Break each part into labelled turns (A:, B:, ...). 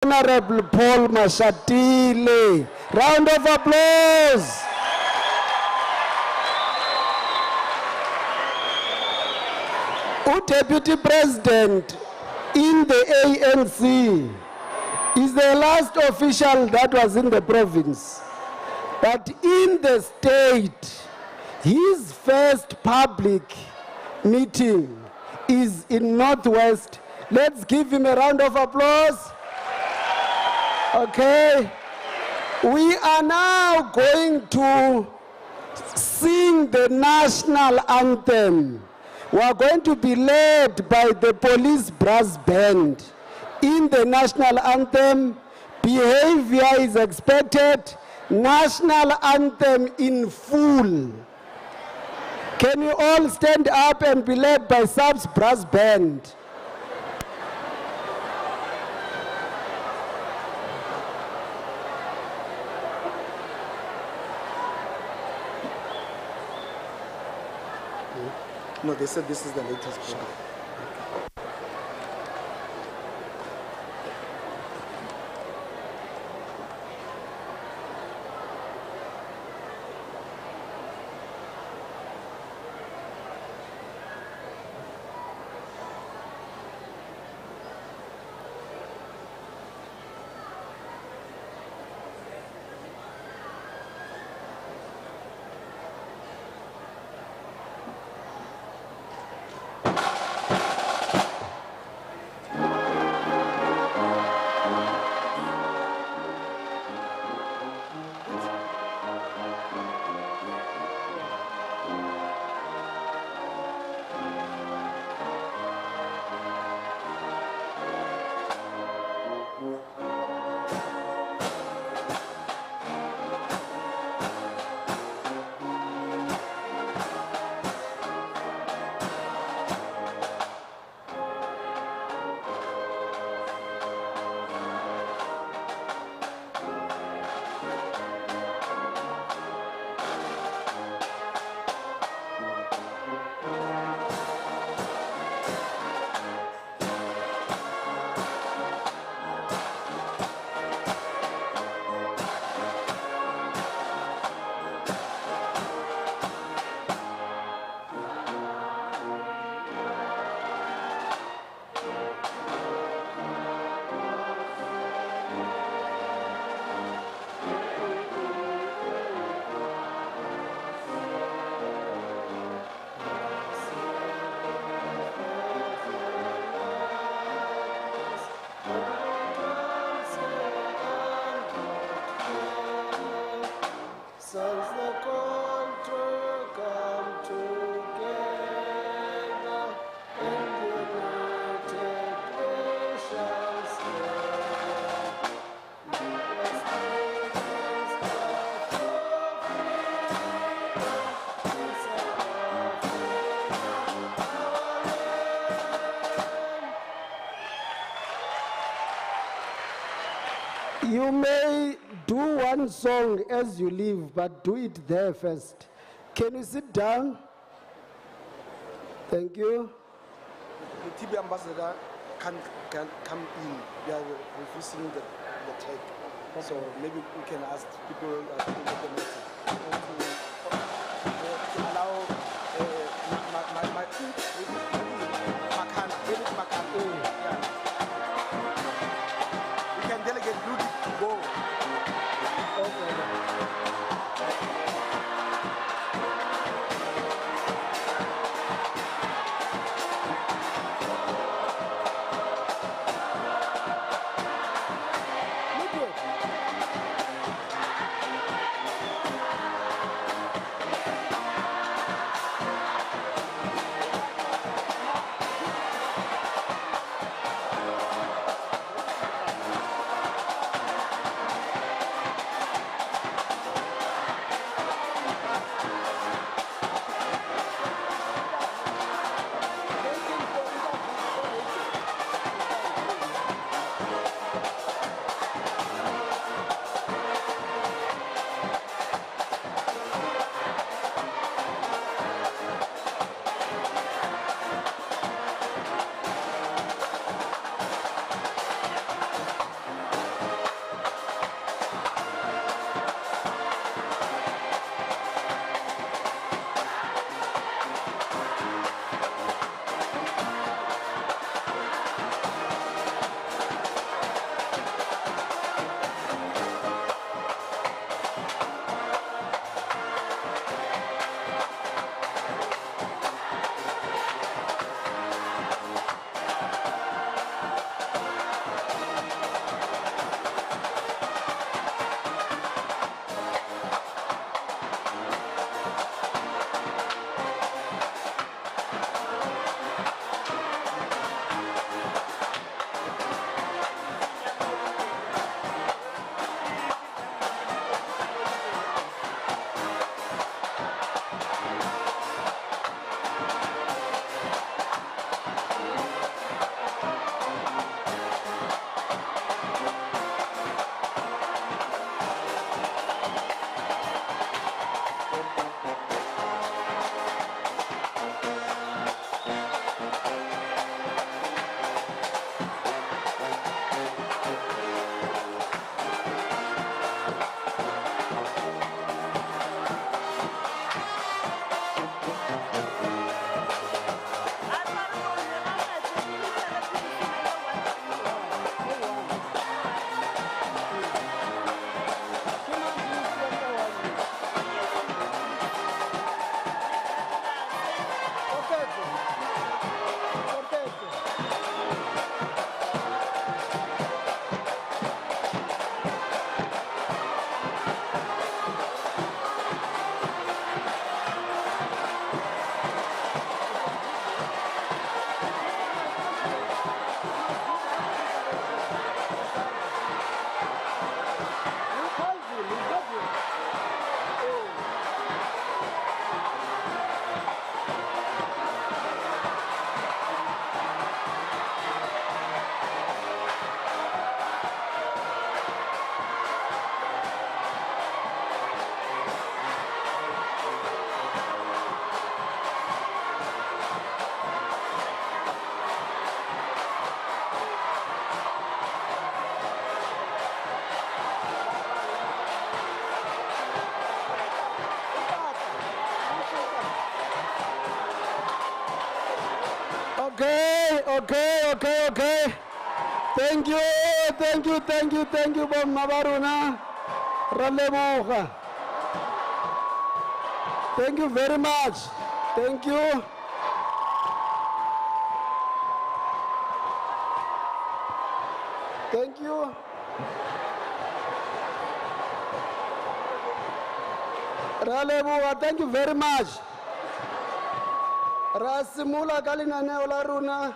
A: Honorable Paul Mashatile. Round of applause. Deputy President in the ANC is the last official that was in the province. But in the state, his first public meeting is in Northwest. Let's give him a round of applause. Okay. We are now going to sing the national anthem. We are going to be led by the police brass band. In the national anthem, behavior is expected. National anthem in full. Can you all stand up and be led by Sub's brass band?
B: No, they said this is the latest program.
A: You may do one song as you leave, but do it there first. Can you sit down? Thank you.
B: The TB ambassador can't come in. They are refusing the tag. So maybe we can ask people in the community to allow we can delegate Rudy to go.
A: Okay. Thank you, Bomma Baruna. Raleboga. Thank you very much. Thank you. Thank you. Raleboga, thank you very much. Rasimula Kalinane Olaruna.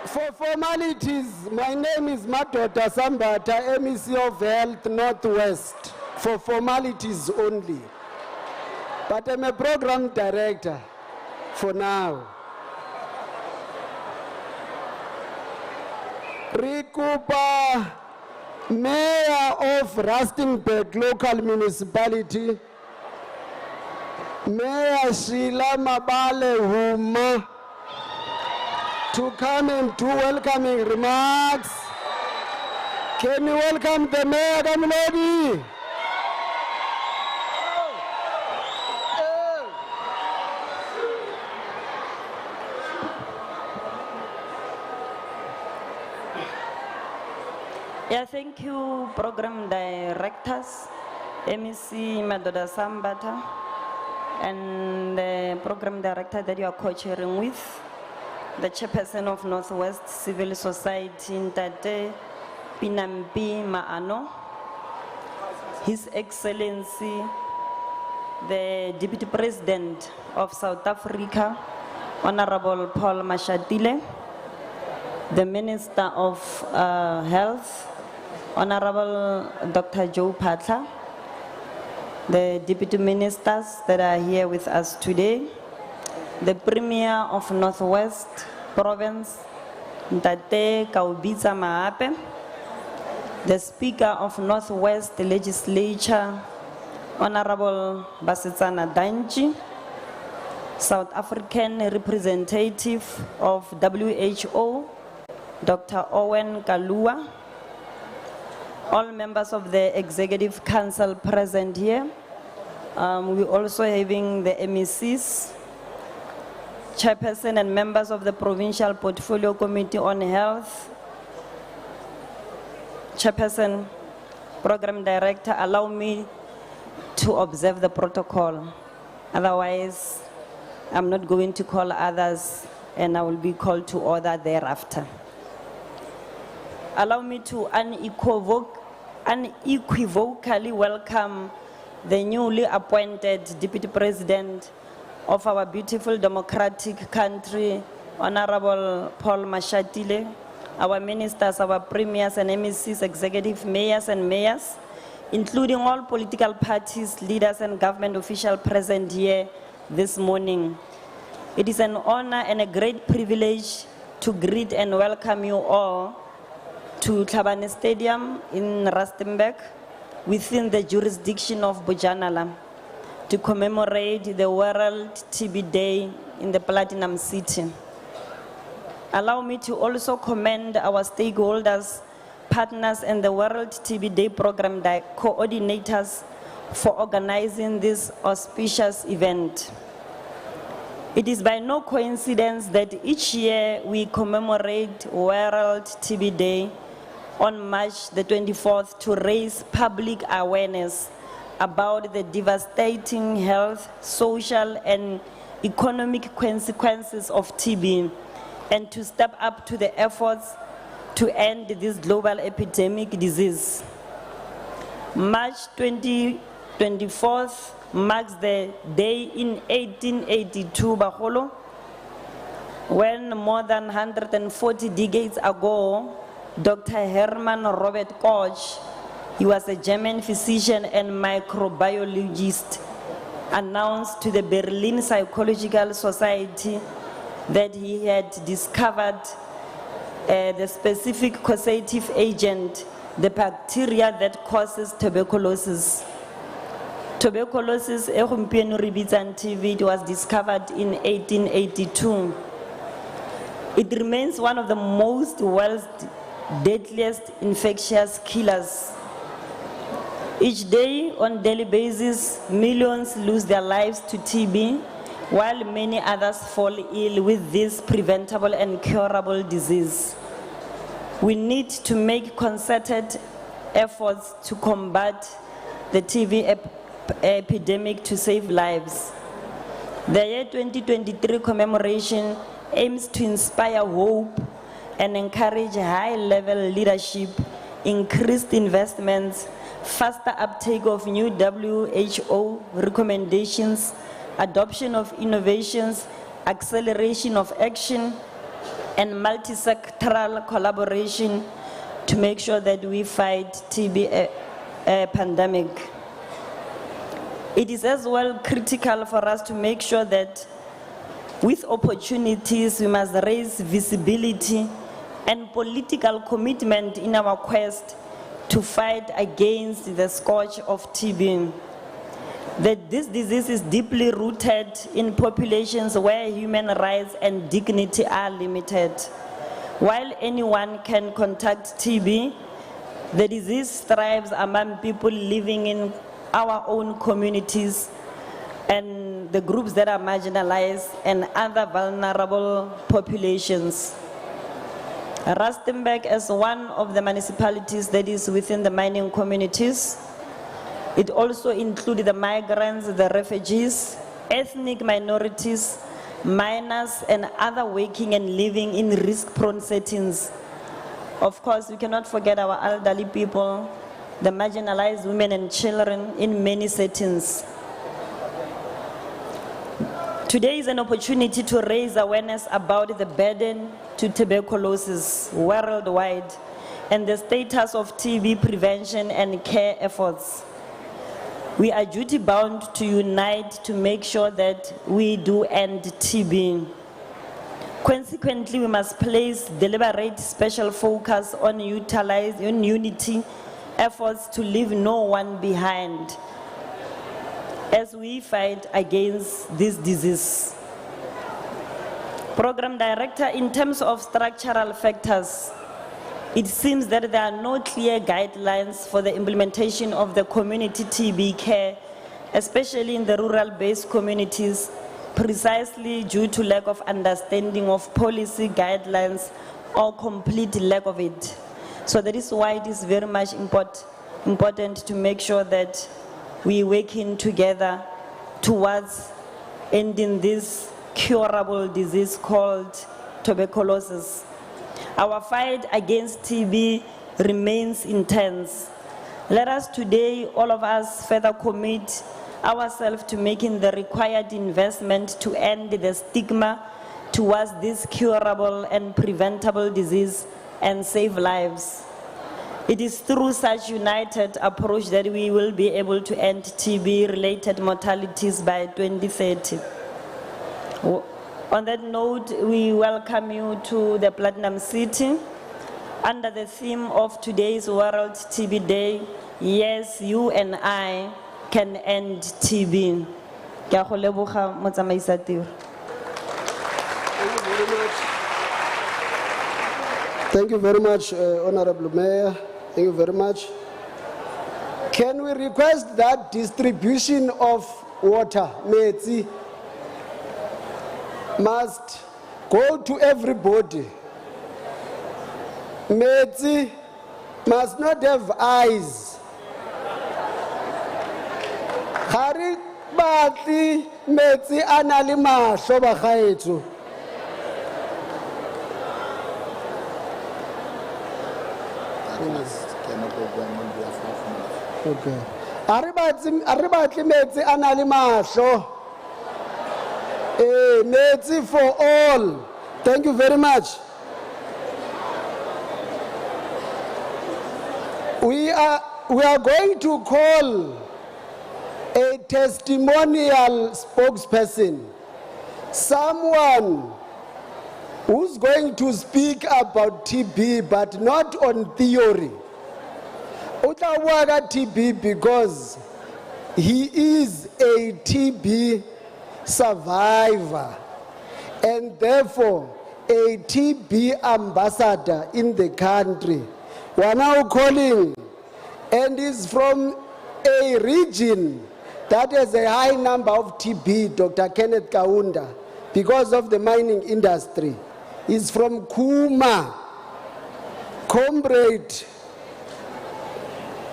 A: For formalities, my name is Madota Sambata, MEC of Health Northwest. For formalities only. But I'm a program director for now. Rikupa, Mayor of Rustenburg Local Municipality, Mayor Sheila Mabale Huma, to come and do welcoming remarks. Can you welcome the Mayor, Kamilodi?
C: Yeah, thank you, program directors, MEC Madoda Sambata, and the program director that you are co-chairing with, the chairperson of Northwest Civil Society, Ntate Pinampi Maano, His Excellency, the Deputy President of South Africa, Honorable Paul Mashatile, the Minister of Health, Honorable Dr. Joe Patla, the Deputy Ministers that are here with us today, the Premier of Northwest Province, Ntate Kaubitsa Maape, the Speaker of Northwest Legislature, Honorable Basetsana Danji, South African representative of WHO, Dr. Owen Kalua, all members of the Executive Council present here. We're also having the MECs, Chairperson and members of the Provincial Portfolio Committee on Health, Chairperson, Program Director. Allow me to observe the protocol. Otherwise, I'm not going to call others and I will be called to order thereafter. Allow me to unequivocally welcome the newly appointed Deputy President of our beautiful democratic country, Honorable Paul Mashatile, our ministers, our premiers and MECs, executive mayors and mayors, including all political parties, leaders and government officials present here this morning. It is an honor and a great privilege to greet and welcome you all to Tlhabane Stadium in Rustenburg within the jurisdiction of Bojanala to commemorate the World TB Day in the Platinum City. Allow me to also commend our stakeholders, partners and the World TB Day program coordinators for organizing this auspicious event. It is by no coincidence that each year we commemorate World TB Day on March the 24th to raise public awareness about the devastating health, social and economic consequences of TB and to step up to the efforts to end this global epidemic disease. March 24th marks the day in 1882 Baholo, when more than 140 decades ago, Dr. Hermann Robert Koch, he was a German physician and microbiologist, announced to the Berlin Psychological Society that he had discovered the specific causative agent, the bacteria that causes tuberculosis. Tuberculosis, it was discovered in 1882. It remains one of the most world's deadliest infectious killers. Each day, on a daily basis, millions lose their lives to TB, while many others fall ill with this preventable and curable disease. We need to make concerted efforts to combat the TB epidemic to save lives. The year 2023 commemoration aims to inspire hope and encourage high-level leadership, increased investments, faster uptake of new WHO recommendations, adoption of innovations, acceleration of action, and multi-sectoral collaboration to make sure that we fight TB pandemic. It is as well critical for us to make sure that with opportunities, we must raise visibility and political commitment in our quest to fight against the scourge of TB. That this disease is deeply rooted in populations where human rights and dignity are limited. While anyone can contract TB, the disease thrives among people living in our own communities and the groups that are marginalized and other vulnerable populations. Rustenburg is one of the municipalities that is within the mining communities. It also includes the migrants, the refugees, ethnic minorities, minors, and other working and living in risk-prone settings. Of course, we cannot forget our elderly people, the marginalized women and children in many settings. Today is an opportunity to raise awareness about the burden to tuberculosis worldwide and the status of TB prevention and care efforts. We are duty-bound to unite to make sure that we do end TB. Consequently, we must place deliberate special focus on unity efforts to leave no one behind as we fight against this disease. Program Director, in terms of structural factors, it seems that there are no clear guidelines for the implementation of the community TB care, especially in the rural-based communities, precisely due to lack of understanding of policy guidelines or complete lack of it. So that is why it is very much important to make sure that we working together towards ending this curable disease called tuberculosis. Our fight against TB remains intense. Let us today, all of us, further commit ourselves to making the required investment to end the stigma towards this curable and preventable disease and save lives. It is through such united approach that we will be able to end TB-related mortalities by 2030. On that note, we welcome you to the Platinum City under the theme of today's World TB Day, Yes, You and I Can End TB. Ke a go leboga motsamaisi tiro.
A: Thank you very much, Honorable Mayor. Thank you very much. Can we request that distribution of water, metsi, must go to everybody? Metsi must not have eyes. Hari batli metsi anali mahlo ba gaetso. Okay. Aribatli metsi anali mahlo. Metsi for all. Thank you very much. We are going to call a testimonial spokesperson, someone who's going to speak about TB, but not on theory. Utawaga TB because he is a TB survivor and therefore a TB ambassador in the country. We are now calling, and is from a region that has a high number of TB, Dr. Kenneth Kaunda, because of the mining industry, is from Kuma. Comrade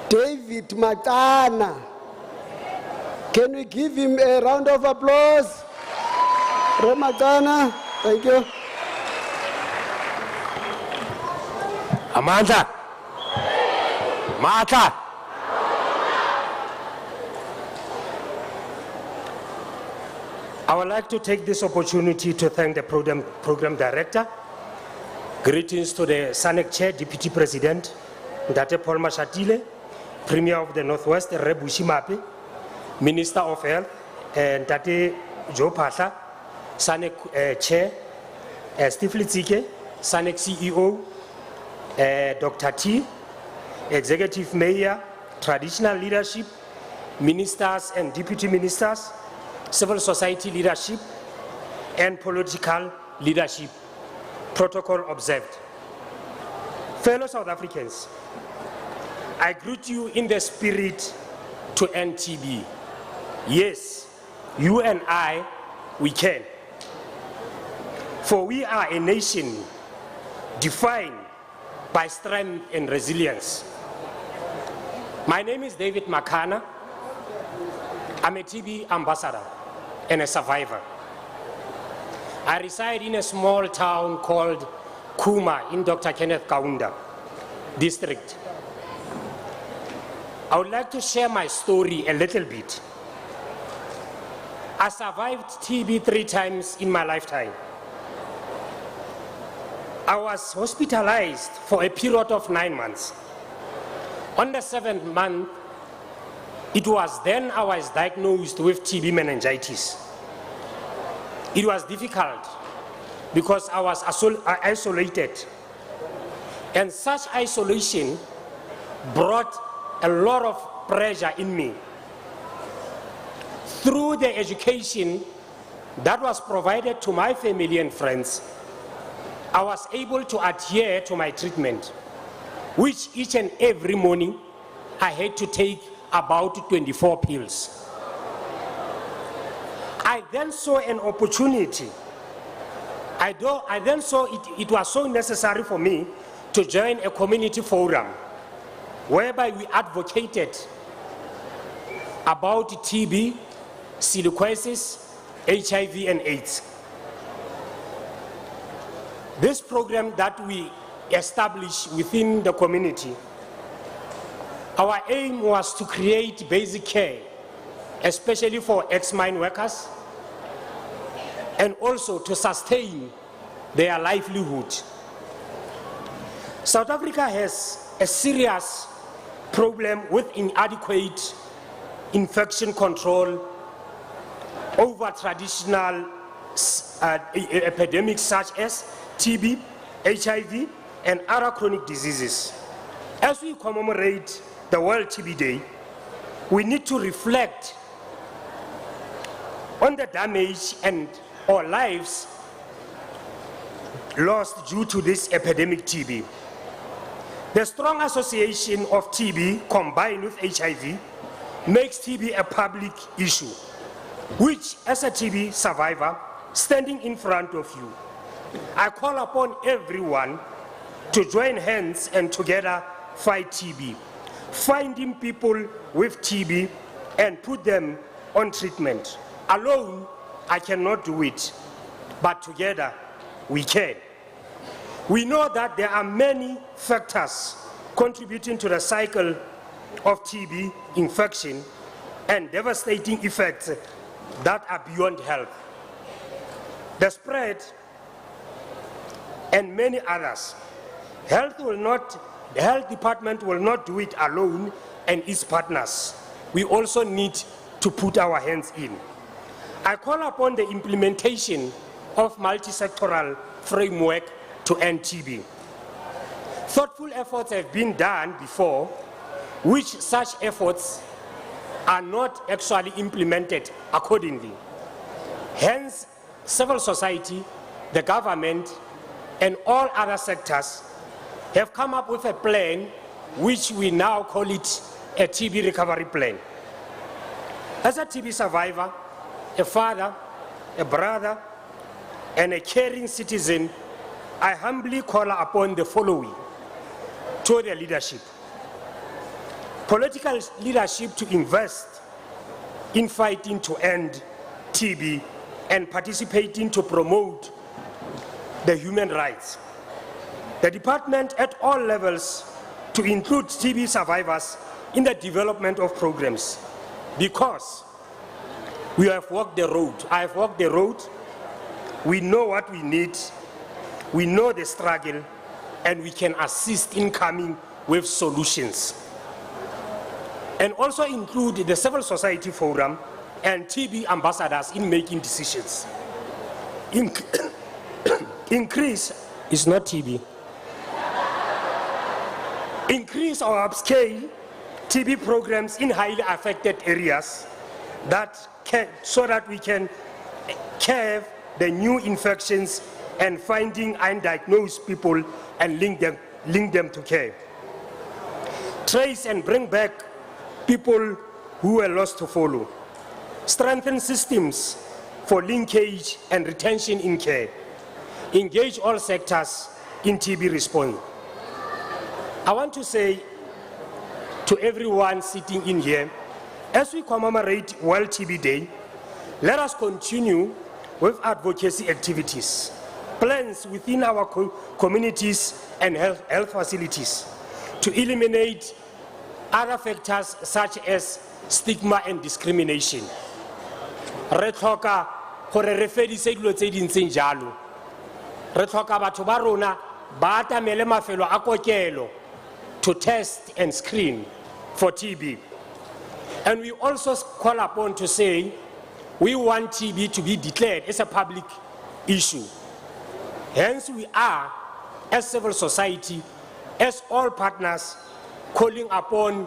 A: David Matana. Can we give him a round of applause? Matana, thank you.
D: Amanda. Martha. I would like to take this opportunity to thank the program director. Greetings to the SANEC Chair, Deputy President, Ndate Paul Mashatile, Premier of the Northwest, Reb Bushimape, Minister of Health, Ndate Joe Pasha, SANEC Chair, Steve Litzike, SANEC CEO, Dr. T, Executive Mayor, Traditional Leadership, Ministers and Deputy Ministers, Civil Society Leadership, and Political Leadership. Protocol observed. Fellow South Africans, I greet you in the spirit to end TB. Yes, you and I, we can. For we are a nation defined by strength and resilience. My name is David Makana. I'm a TB ambassador and a survivor. I reside in a small town called Kuma in Dr. Kenneth Kaunda district. I would like to share my story a little bit. I survived TB 3 times in my lifetime. I was hospitalized for a period of 9 months. On the 7th month, it was then I was diagnosed with TB meningitis. It was difficult because I was isolated. And such isolation brought a lot of pressure in me. Through the education that was provided to my family and friends, I was able to adhere to my treatment, which each and every morning I had to take about 24 pills. I then saw an opportunity. I then saw it was so necessary for me to join a community forum whereby we advocated about TB, silicosis, HIV and AIDS. This program that we established within the community, our aim was to create basic care, especially for ex-mine workers, and also to sustain their livelihood. South Africa has a serious problem with inadequate infection control over traditional epidemics such as TB, HIV, and other chronic diseases. As we commemorate the World TB Day, we need to reflect on the damage and or lives lost due to this epidemic TB. The strong association of TB combined with HIV makes TB a public issue, which as a TB survivor standing in front of you, I call upon everyone to join hands and together fight TB, finding people with TB and put them on treatment. Alone, I cannot do it, but together we can. We know that there are many factors contributing to the cycle of TB infection and devastating effects that are beyond health. The spread and many others. The health department will not do it alone and its partners. We also need to put our hands in. I call upon the implementation of multi-sectoral framework to end TB. Thoughtful efforts have been done before, which such efforts are not actually implemented accordingly. Hence, civil society, the government, and all other sectors have come up with a plan which we now call it a TB recovery plan. As a TB survivor, a father, a brother, and a caring citizen, I humbly call upon the following to the leadership. Political leadership to invest in fighting to end TB and participating to promote the human rights. The department at all levels to include TB survivors in the development of programs, because we have walked the road. I have walked the road. We know what we need. We know the struggle, and we can assist in coming with solutions. And also include the civil society forum and TB ambassadors in making decisions. Increase is not TB. Increase or upscale TB programs in highly affected areas so that we can curb the new infections and finding undiagnosed people and link them to care. Trace and bring back people who were lost to follow. Strengthen systems for linkage and retention in care. Engage all sectors in TB response. I want to say to everyone sitting in here, as we commemorate World TB Day, let us continue with advocacy activities, plans within our communities and health facilities to eliminate other factors such as stigma and discrimination. Re tlhoka gore re fedise dilo tse di ntseng jalo. Re tlhoka batho ba rona ba atamele mafelo a kokelo to test and screen for TB. And we also call upon to say we want TB to be declared as a public issue. Hence we are, as civil society, as all partners, calling upon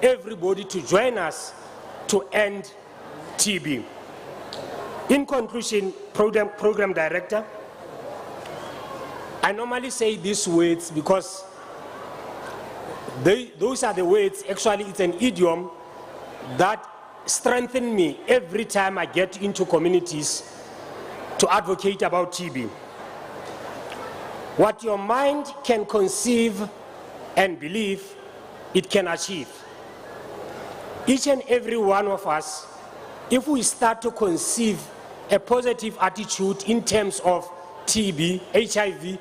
D: everybody to join us to end TB. In conclusion, program director, I normally say these words because those are the words, actually it's an idiom that strengthen me every time I get into communities to advocate about TB. What your mind can conceive and believe, it can achieve. Each and every one of us, if we start to conceive a positive attitude in terms of TB, HIV,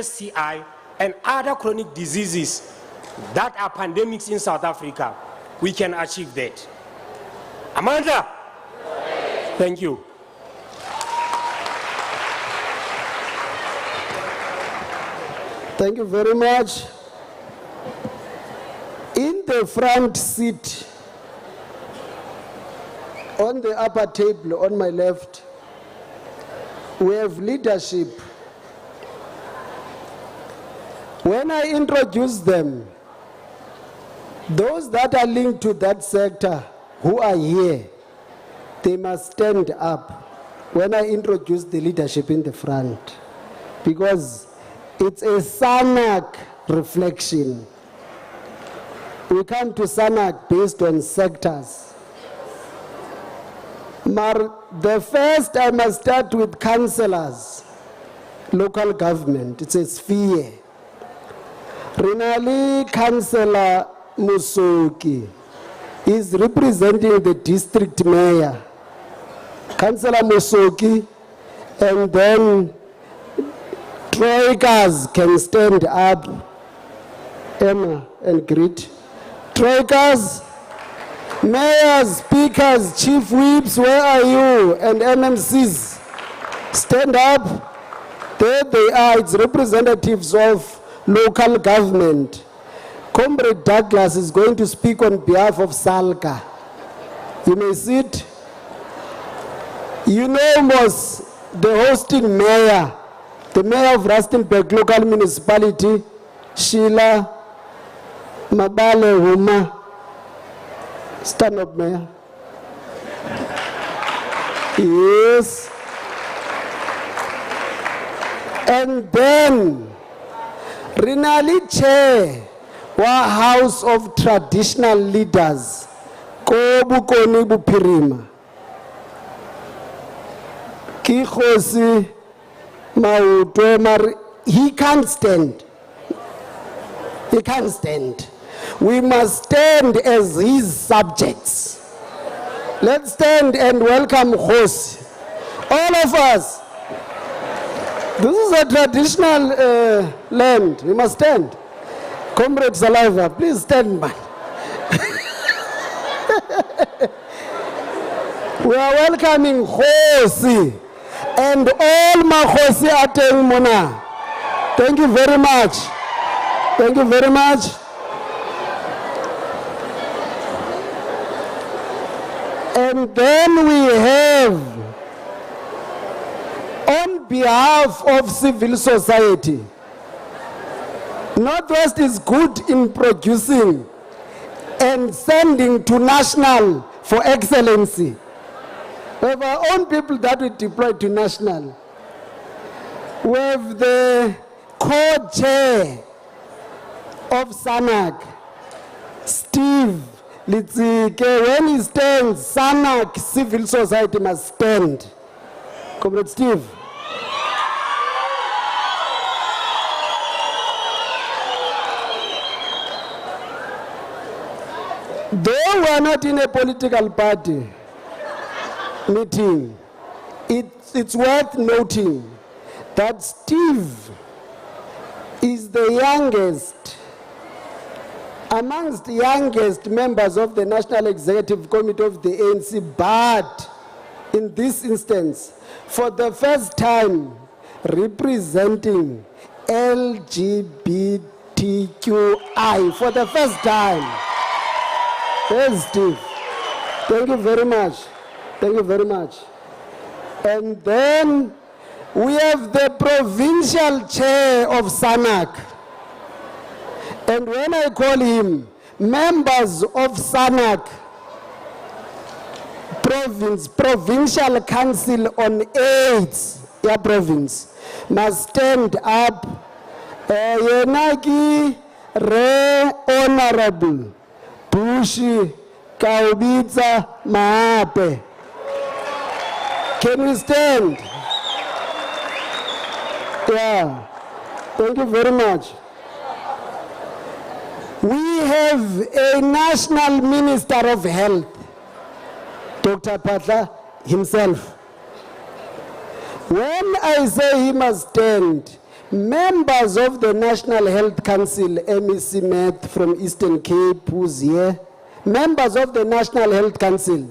D: STI, and other chronic diseases that are pandemics in South Africa, we can achieve that. Amanda? Thank you.
A: Thank you very much. In the front seat, on the upper table on my left, we have leadership. When I introduce them, those that are linked to that sector who are here, they must stand up when I introduce the leadership in the front, because it's a SANAC reflection. We come to SANAC based on sectors. The first, I must start with councillors, local government. It's a sphere. Renali Councillor Musoki is representing the district mayor. Councillor Musoki, and then Troikas can stand up, Emma, and greet. Troikas, mayors, speakers, chief whips, where are you? And MMCs, stand up. There they are, it's representatives of local government. Comrade Douglas is going to speak on behalf of Salka. You may sit. You know most the hosting mayor, the mayor of Rustenburg local municipality, Sheila Mabale Huma. Stand up, Mayor. Yes. And then, Rinali Chair, our House of Traditional Leaders, ko bokoni bophirima ke kgosi maoto mare he can't stand. He can't stand. We must stand as his subjects. Let's stand and welcome Kgosi. All of us. This is a traditional land. We must stand. Comrade Saliva, please stand, man. We are welcoming Kgosi and all Makhosi Ateng Mona. Thank you very much. Thank you very much. And then we have, on behalf of civil society, Northwest is good in producing and sending to national for excellency. We have our own people that we deploy to national. We have the co-chair of SANAC, Steve Litsike. When he stands, SANAC civil society must stand. Comrade Steve. Though we are not in a political party meeting, it's worth noting that Steve is the youngest amongst the youngest members of the National Executive Committee of the ANC, but in this instance, for the first time, representing LGBTQI for the first time. Yes, Steve. Thank you very much. Thank you very much. And then we have the provincial chair of SANAC. And when I call him, members of SANAC, Provincial Council on AIDS, your province, must stand up. Yenaki Re Honorable Bushi Kaubitsa Maape. Can we stand? Yeah. Thank you very much. We have a National Minister of Health, Dr. Patla himself. When I say he must stand, members of the National Health Council, MEC Met from Eastern Cape, who's here, members of the National Health Council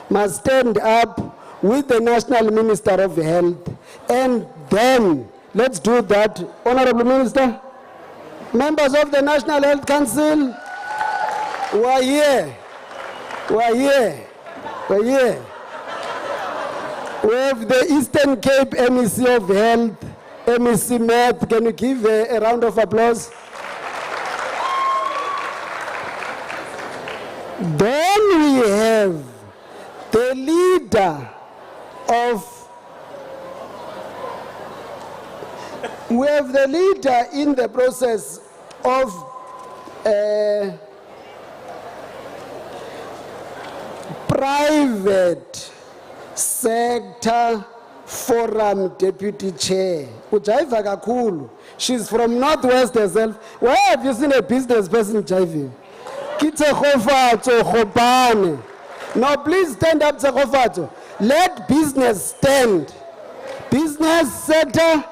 A: must stand up with the National Minister of Health, and then let's do that. Honorable Minister, members of the National Health Council, who are here, who are here, who are here. We have the Eastern Cape MEC of Health, MEC Met. Can you give a round of applause? Then we have the leader in the process of private sector forum deputy chair. Ujaiva kakhulu. She's from Northwest herself. Where have you seen a business person jiving? Kitse khofatso khopane. No, please stand up, Tsekofatso. Let business stand. Business sector,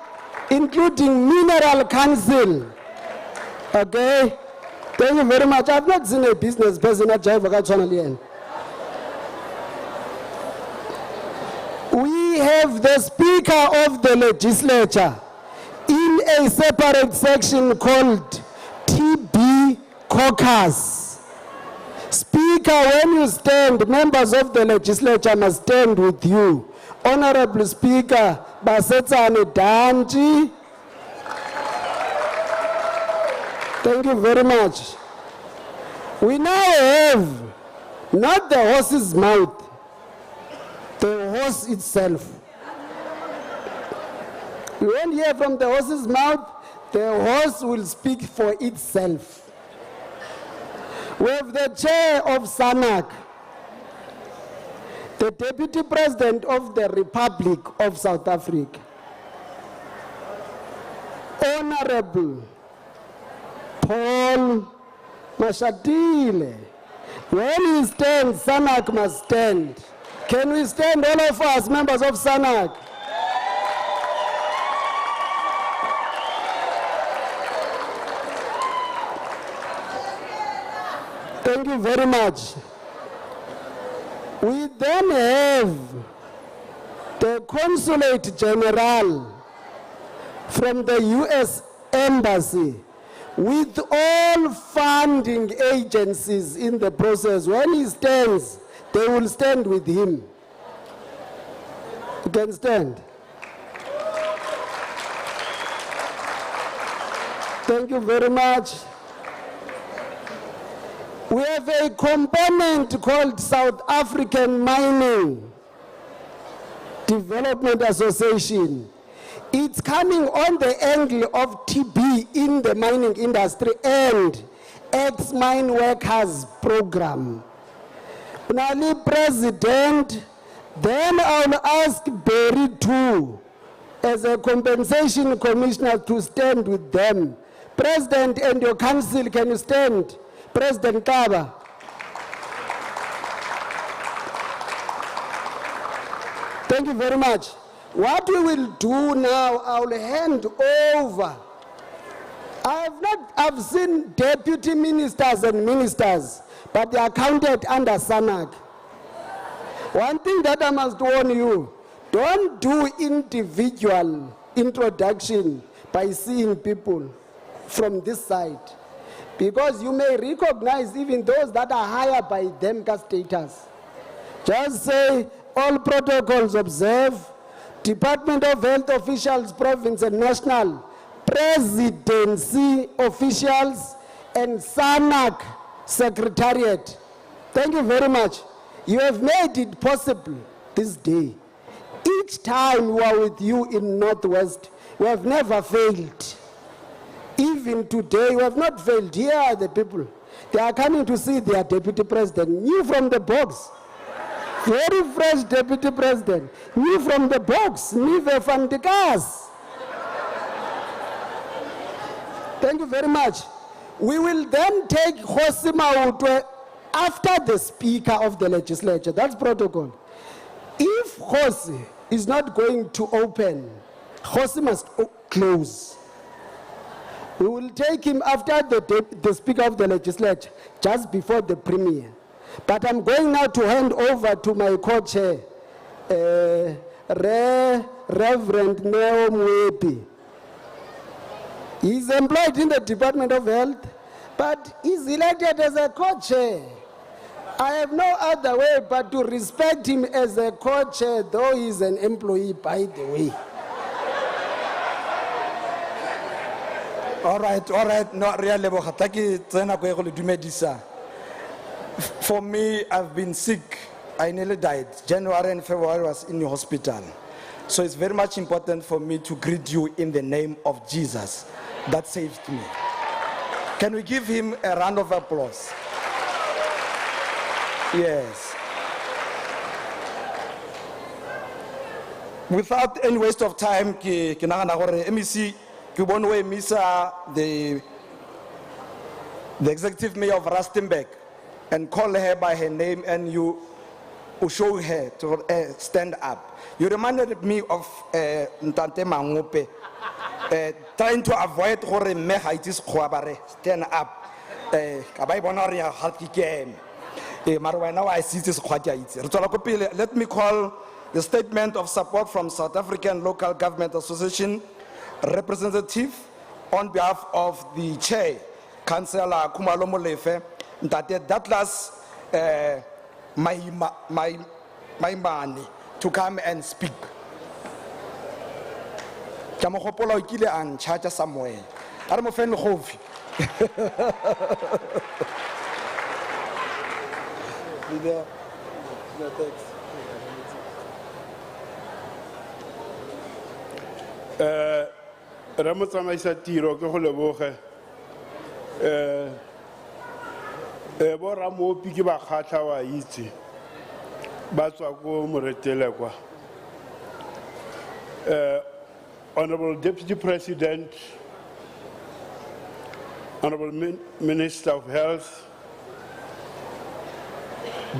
A: including Mineral Council. Okay? Thank you very much. I've not seen a business person at Jaiva Kachwanalian. We have the Speaker of the Legislature in a separate section called TB Caucus. Speaker, when you stand, members of the legislature must stand with you. Honorable Speaker, Basetsane Danji. Thank you very much. We now have not the horse's mouth, the horse itself. You won't hear from the horse's mouth, the horse will speak for itself. We have the chair of SANAC, the Deputy President of the Republic of South Africa, Honorable Paul Mashatile. When he stands, SANAC must stand. Can we stand, all of us, members of SANAC? Thank you very much. We then have the Consulate General from the US Embassy with all funding agencies in the process. When he stands, they will stand with him. You can stand. Thank you very much. We have a component called South African Mining Development Association. It's coming on the angle of TB in the mining industry and ex-mine workers program. Nali President, then I'll ask Barry too, as a compensation commissioner, to stand with them. President and your council, can you stand? President Kaba. Thank you very much. What we will do now, I'll hand over. I've seen deputy ministers and ministers, but they are counted under SANAC. One thing that I must warn you, don't do individual introduction by seeing people from this side, because you may recognize even those that are higher by them status. Just say, all protocols observe, Department of Health officials, province and national, presidency officials, and SANAC secretariat. Thank you very much. You have made it possible this day. Each time we are with you in Northwest, we have never failed. Even today, we have not failed. Here are the people. They are coming to see their deputy president, new from the box. Very fresh deputy president, new from the box, Nive van de Kaas. Thank you very much. We will then take Kgosi Maotwe after the Speaker of the Legislature. That's protocol. If Kgosi is not going to open, Kgosi must close. We will take him after the Speaker of the Legislature, just before the Premier. But I'm going now to hand over to my co-chair, Reverend Neo Mwepi. He's employed in the Department of Health, but he's elected as a co-chair. I have no other way but to respect him as a co-chair, though he's an employee, by the way.
B: All right, no, really, for me, I've been sick. I nearly died. January and February I was in the hospital. So it's very much important for me to greet you in the name of Jesus that saved me. Can we give him a round of applause? Yes. Without any waste of time, MEC, the executive mayor of Rustenburg, and call her by her name, and you show her to stand up. You reminded me of Ntante Mangope, trying to avoid stand up. Let me call the statement of support from South African Local Government Association representative on behalf of the chair, Councillor Khumalo Molefe, Ntate Douglas Maimane, to come and speak. Kamohopola ikile an charge somewhere. Armo fen khofi. Video. No text.
E: Ramotsamaisa tiro ke go leboge bo Ramopi ke ba khatla wa itse ba tswa ko Moretele kwa. Honorable Deputy President, Honorable Minister of Health,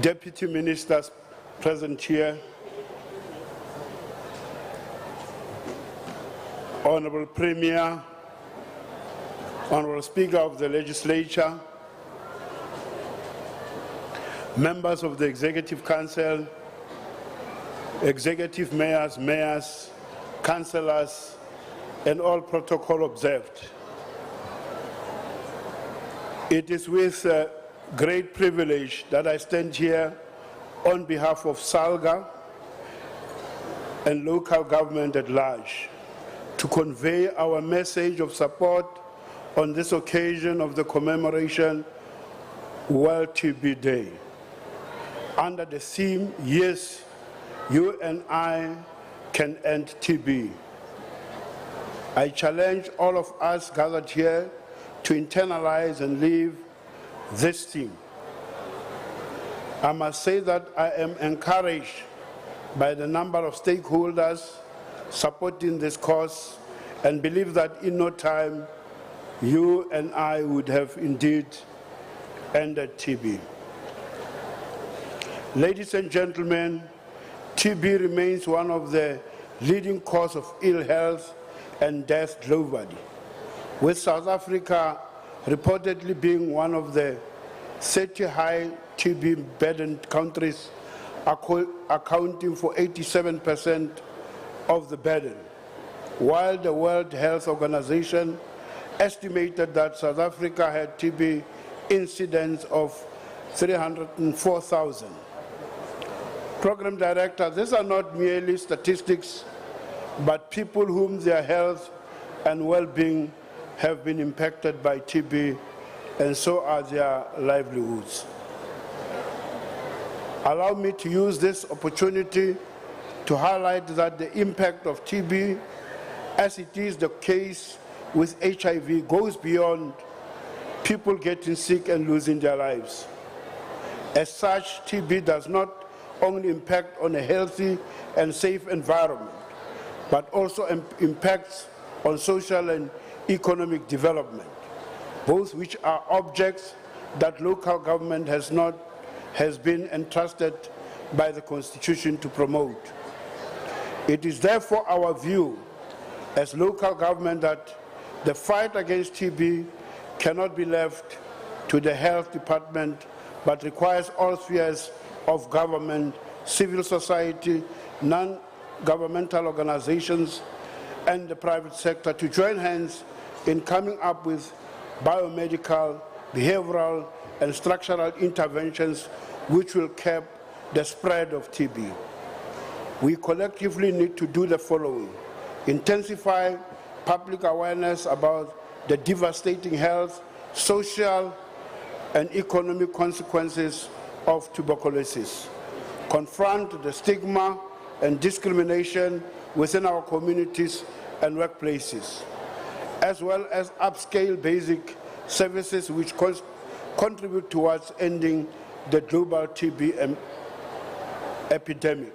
E: Deputy Ministers present here, Honorable Premier, Honorable Speaker of the Legislature, members of the Executive Council, executive mayors, councillors, and all protocol observed. It is with great privilege that I stand here on behalf of SALGA and local government at large to convey our message of support on this occasion of the commemoration World TB Day. Under the theme, yes, you and I can end TB. I challenge all of us gathered here to internalize and live this theme. I must say that I am encouraged by the number of stakeholders supporting this cause and believe that in no time you and I would have indeed ended TB. Ladies and gentlemen, TB remains one of the leading causes of ill health and death globally, with South Africa reportedly being one of the 30 high TB-burdened countries, accounting for 87% of the burden, while the World Health Organization estimated that South Africa had TB incidents of 304,000. Program Director, these are not merely statistics, but people whom their health and well-being have been impacted by TB, and so are their livelihoods. Allow me to use this opportunity to highlight that the impact of TB, as it is the case with HIV, goes beyond people getting sick and losing their lives. As such, TB does not only impact on a healthy and safe environment, but also impacts on social and economic development, both which are objects that local government has been entrusted by the Constitution to promote. It is therefore our view as local government that the fight against TB cannot be left to the health department, but requires all spheres of government, civil society, non-governmental organizations, and the private sector to join hands in coming up with biomedical, behavioral, and structural interventions which will curb the spread of TB. We collectively need to do the following: intensify public awareness about the devastating health, social, and economic consequences of tuberculosis, confront the stigma and discrimination within our communities and workplaces, as well as upscale basic services which contribute towards ending the global TB epidemic.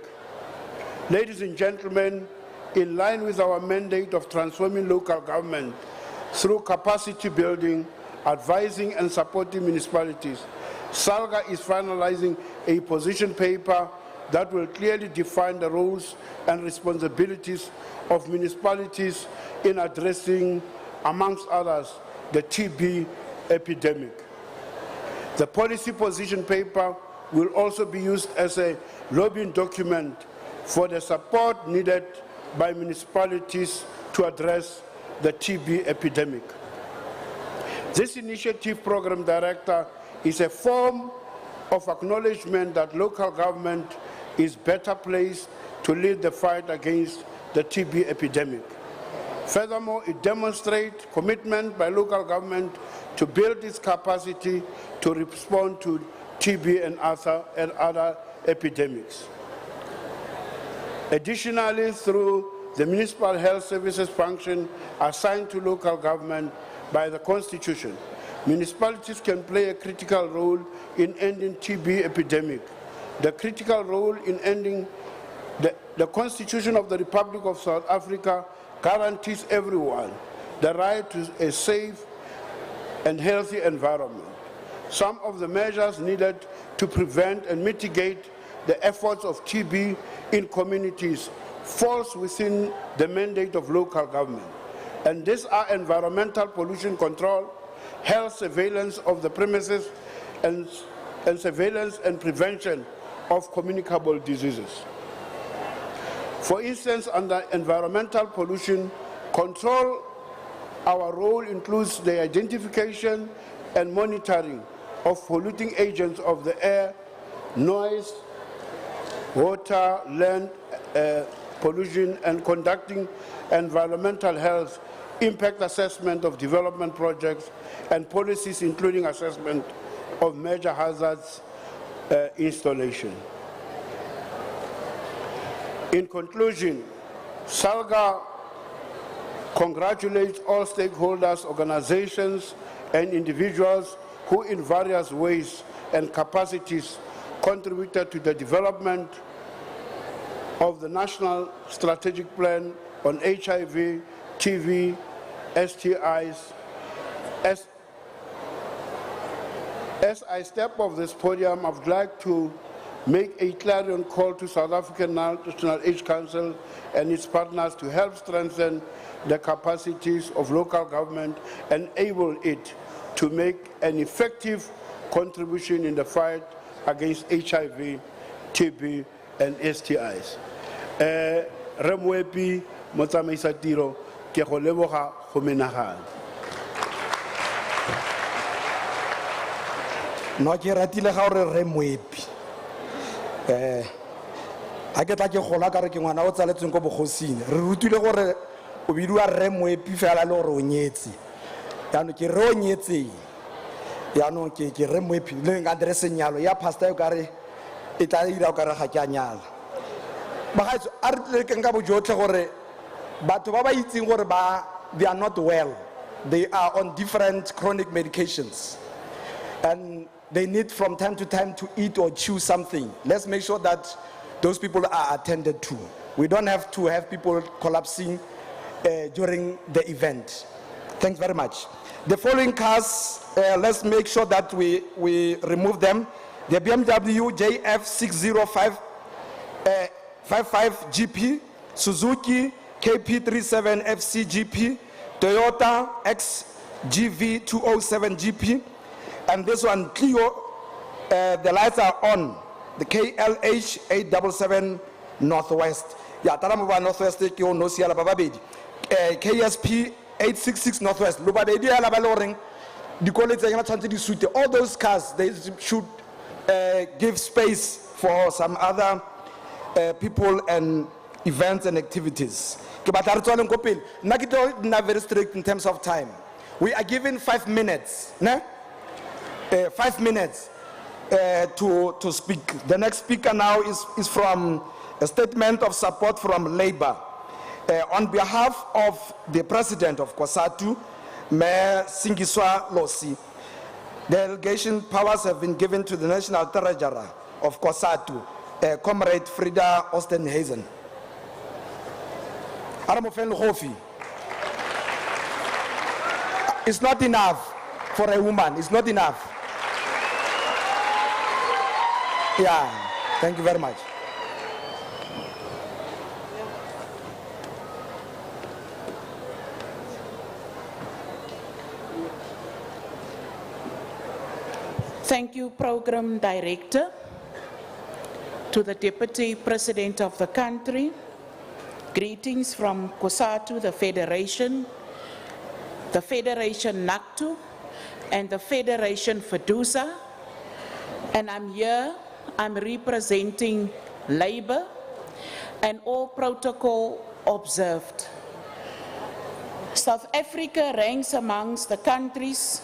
E: Ladies and gentlemen, in line with our mandate of transforming local government through capacity building, advising and supporting municipalities, SALGA is finalizing a position paper that will clearly define the roles and responsibilities of municipalities in addressing, amongst others, the TB epidemic. The policy position paper will also be used as a lobbying document for the support needed by municipalities to address the TB epidemic. This initiative, Program Director, is a form of acknowledgement that local government is better placed to lead the fight against the TB epidemic. Furthermore, it demonstrates commitment by local government to build its capacity to respond to TB and other epidemics. Additionally, through the municipal health services function assigned to local government by the Constitution, municipalities can play a critical role in ending TB epidemic the critical role in ending the Constitution of the Republic of South Africa guarantees everyone the right to a safe and healthy environment. Some of the measures needed to prevent and mitigate the efforts of TB in communities falls within the mandate of local government. And these are environmental pollution control, health surveillance of the premises, and surveillance and prevention of communicable diseases. For instance, under environmental pollution control, our role includes the identification and monitoring of polluting agents of the air, noise, water, land pollution, and conducting environmental health impact assessment of development projects and policies, including assessment of major hazards installation. In conclusion, SALGA congratulates all stakeholders, organizations, and individuals who in various ways and capacities contributed to the development of the National Strategic Plan on HIV, TB, STIs. As I step off this podium, I would like to make a clarion call to South African National AIDS Council and its partners to help strengthen the capacities of local government and enable it to make an effective contribution in the fight against HIV, TB, and STIs. Remwepi motsamaisa tiro ke go leboga go menagana.
B: No ke ratile ga ore Remwepi. A ke tla ke gola ka re ke ngwana o tsaletseng go bogosing. Re rutile gore o bidiwa Remwepi fela le gore o nyetse. Yaanong ke re o nyetse. Yaanong ke Remwepi le nga address nyalo ya pastor yo ka re e tla ira ka re ga ke a nyala. Bagaetso a re tle ke nka bojotlhe gore batho ba ba itseng gore they are not well. They are on different chronic medications. And they need from time to time to eat or chew something. Let's make sure that those people are attended to. We don't have to have people collapsing during the event. Thanks very much. The following cars, let's make sure that we remove them. The BMW JF605 55 GP, Suzuki KP37 FC GP, Toyota XGV 207 GP, and this one Clio, the lights are on. The KLH 877 Northwest. Yeah, Taramova Northwest, KSP 866 Northwest. All those cars, they should give space for some other people and events and activities. Not very strict in terms of time. We are given 5 minutes. 5 minutes to speak. The next speaker now is from a statement of support from Labour. On behalf of the President of COSATU, Mayor Singiswa Losi, delegation powers have been given to the National Treasurer of COSATU, Comrade Frida Ostenhazen. It's not enough for a woman. It's not enough. Yeah, thank you very much.
F: Thank you, Program Director, to the Deputy President of the country. Greetings from COSATU, the Federation NACTU, and the Federation FEDUSA. And I'm representing Labour and all protocol observed. South Africa ranks amongst the countries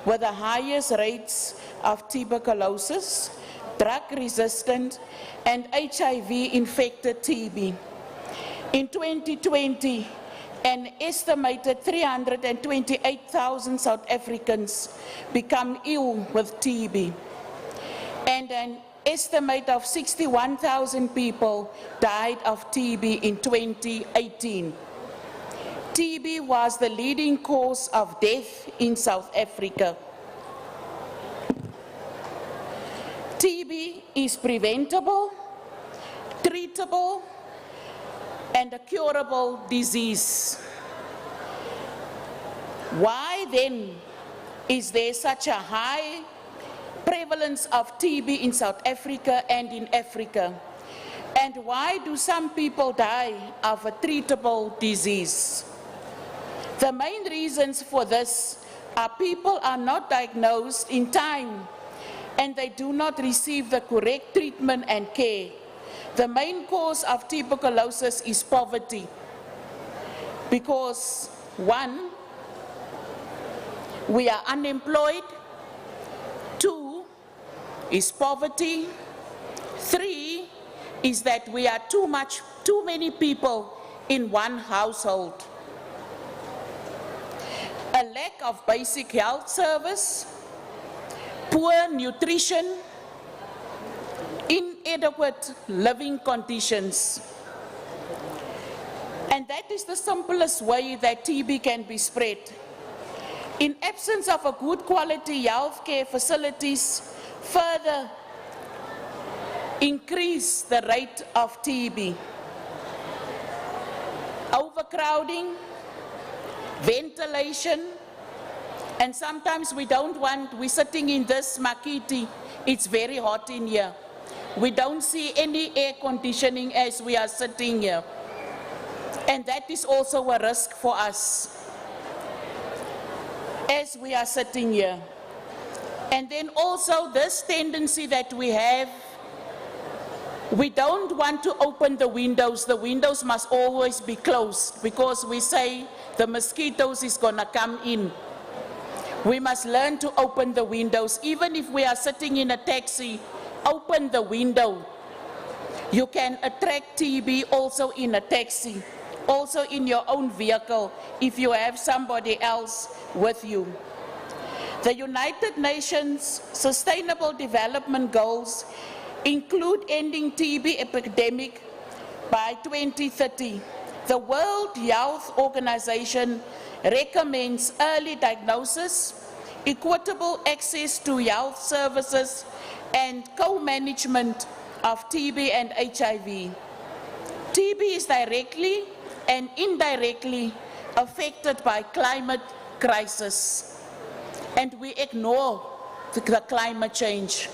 F: with the highest rates of tuberculosis, drug-resistant, and HIV-infected TB. In 2020, an estimated 328,000 South Africans become ill with TB, and an estimate of 61,000 people died of TB in 2018. TB was the leading cause of death in South Africa. TB is preventable, treatable, and a curable disease. Why then is there such a high prevalence of TB in South Africa and in Africa? And why do some people die of a treatable disease? The main reasons for this are people are not diagnosed in time and they do not receive the correct treatment and care. The main cause of tuberculosis is poverty, because 1, we are unemployed, 2 is poverty, 3 is that we are too many people in one household. A lack of basic health service, poor nutrition, inadequate living conditions. And that is the simplest way that TB can be spread. In absence of a good quality health care facilities, further increase the rate of TB. Overcrowding, ventilation, and sometimes we're sitting in this makiti, it's very hot in here. We don't see any air conditioning as we are sitting here. And that is also a risk for us as we are sitting here. And then also this tendency that we have, we don't want to open the windows must always be closed, because we say the mosquitoes is gonna come in. We must learn to open the windows. Even if we are sitting in a taxi, open the window. You can attract TB also in a taxi, also in your own vehicle, if you have somebody else with you. The United Nations Sustainable Development Goals include ending TB epidemic by 2030. The World Health Organization recommends early diagnosis, equitable access to health services, and co-management of TB and HIV. TB is directly and indirectly affected by climate crisis, and we ignore the climate change.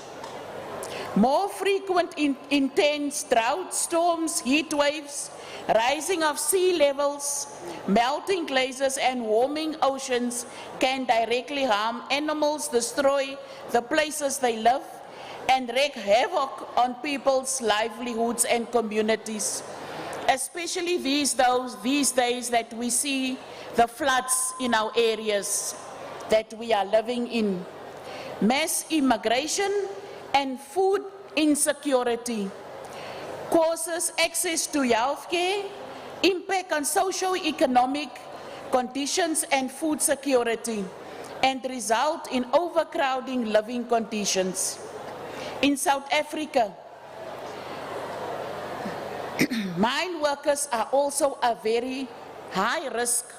F: More frequent intense drought storms, heat waves, rising of sea levels, melting glaciers and warming oceans can directly harm animals, destroy the places they live, and wreak havoc on people's livelihoods and communities. Especially these days that we see the floods in our areas that we are living in. Mass immigration and food insecurity causes access to health care, impact on socio-economic conditions and food security, and result in overcrowding living conditions. In South Africa, mine workers are also a very high risk,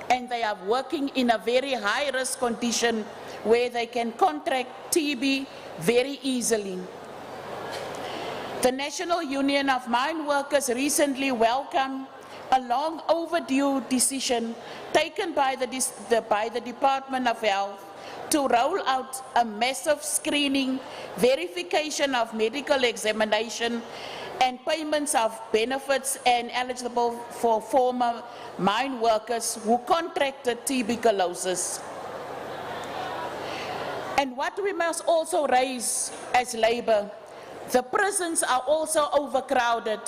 F: and they are working in a very high risk condition where they can contract TB very easily. The National Union of Mine Workers recently welcomed a long overdue decision taken by the Department of Health to roll out a massive screening, verification of medical examination, and payments of benefits and eligible for former mine workers who contracted tuberculosis. And what we must also raise as Labour, the prisons are also overcrowded,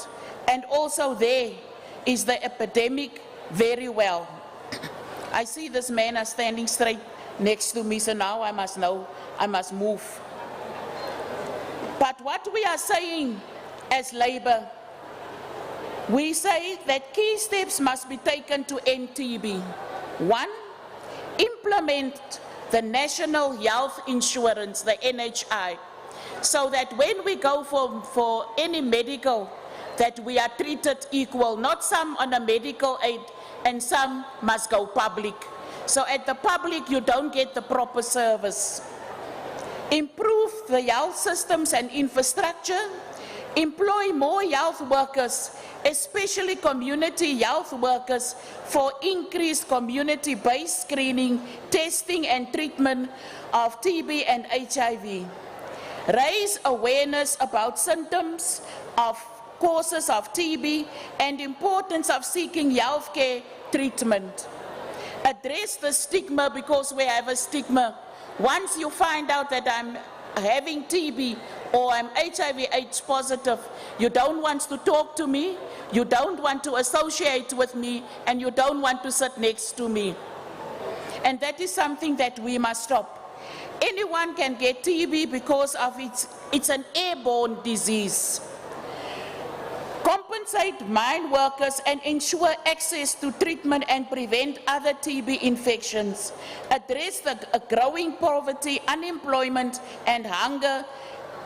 F: and also there is the epidemic very well. I see this man is standing straight next to me, so now I must move. But what we are saying as Labour, we say that key steps must be taken to end TB. 1, implement the National Health Insurance, the NHI, so that when we go for any medical, that we are treated equal, not some on a medical aid and some must go public. So at the public, you don't get the proper service. Improve the health systems and infrastructure. Employ more health workers, especially community health workers, for increased community-based screening, testing and treatment of TB and HIV. Raise awareness about symptoms of causes of TB and importance of seeking healthcare treatment. Address the stigma, because we have a stigma. Once you find out that I'm having TB or I'm HIV/AIDS positive, you don't want to talk to me, you don't want to associate with me, and you don't want to sit next to me. And that is something that we must stop. Anyone can get TB because of it's an airborne disease. Compensate mine workers and ensure access to treatment and prevent other TB infections. Address the growing poverty, unemployment, and hunger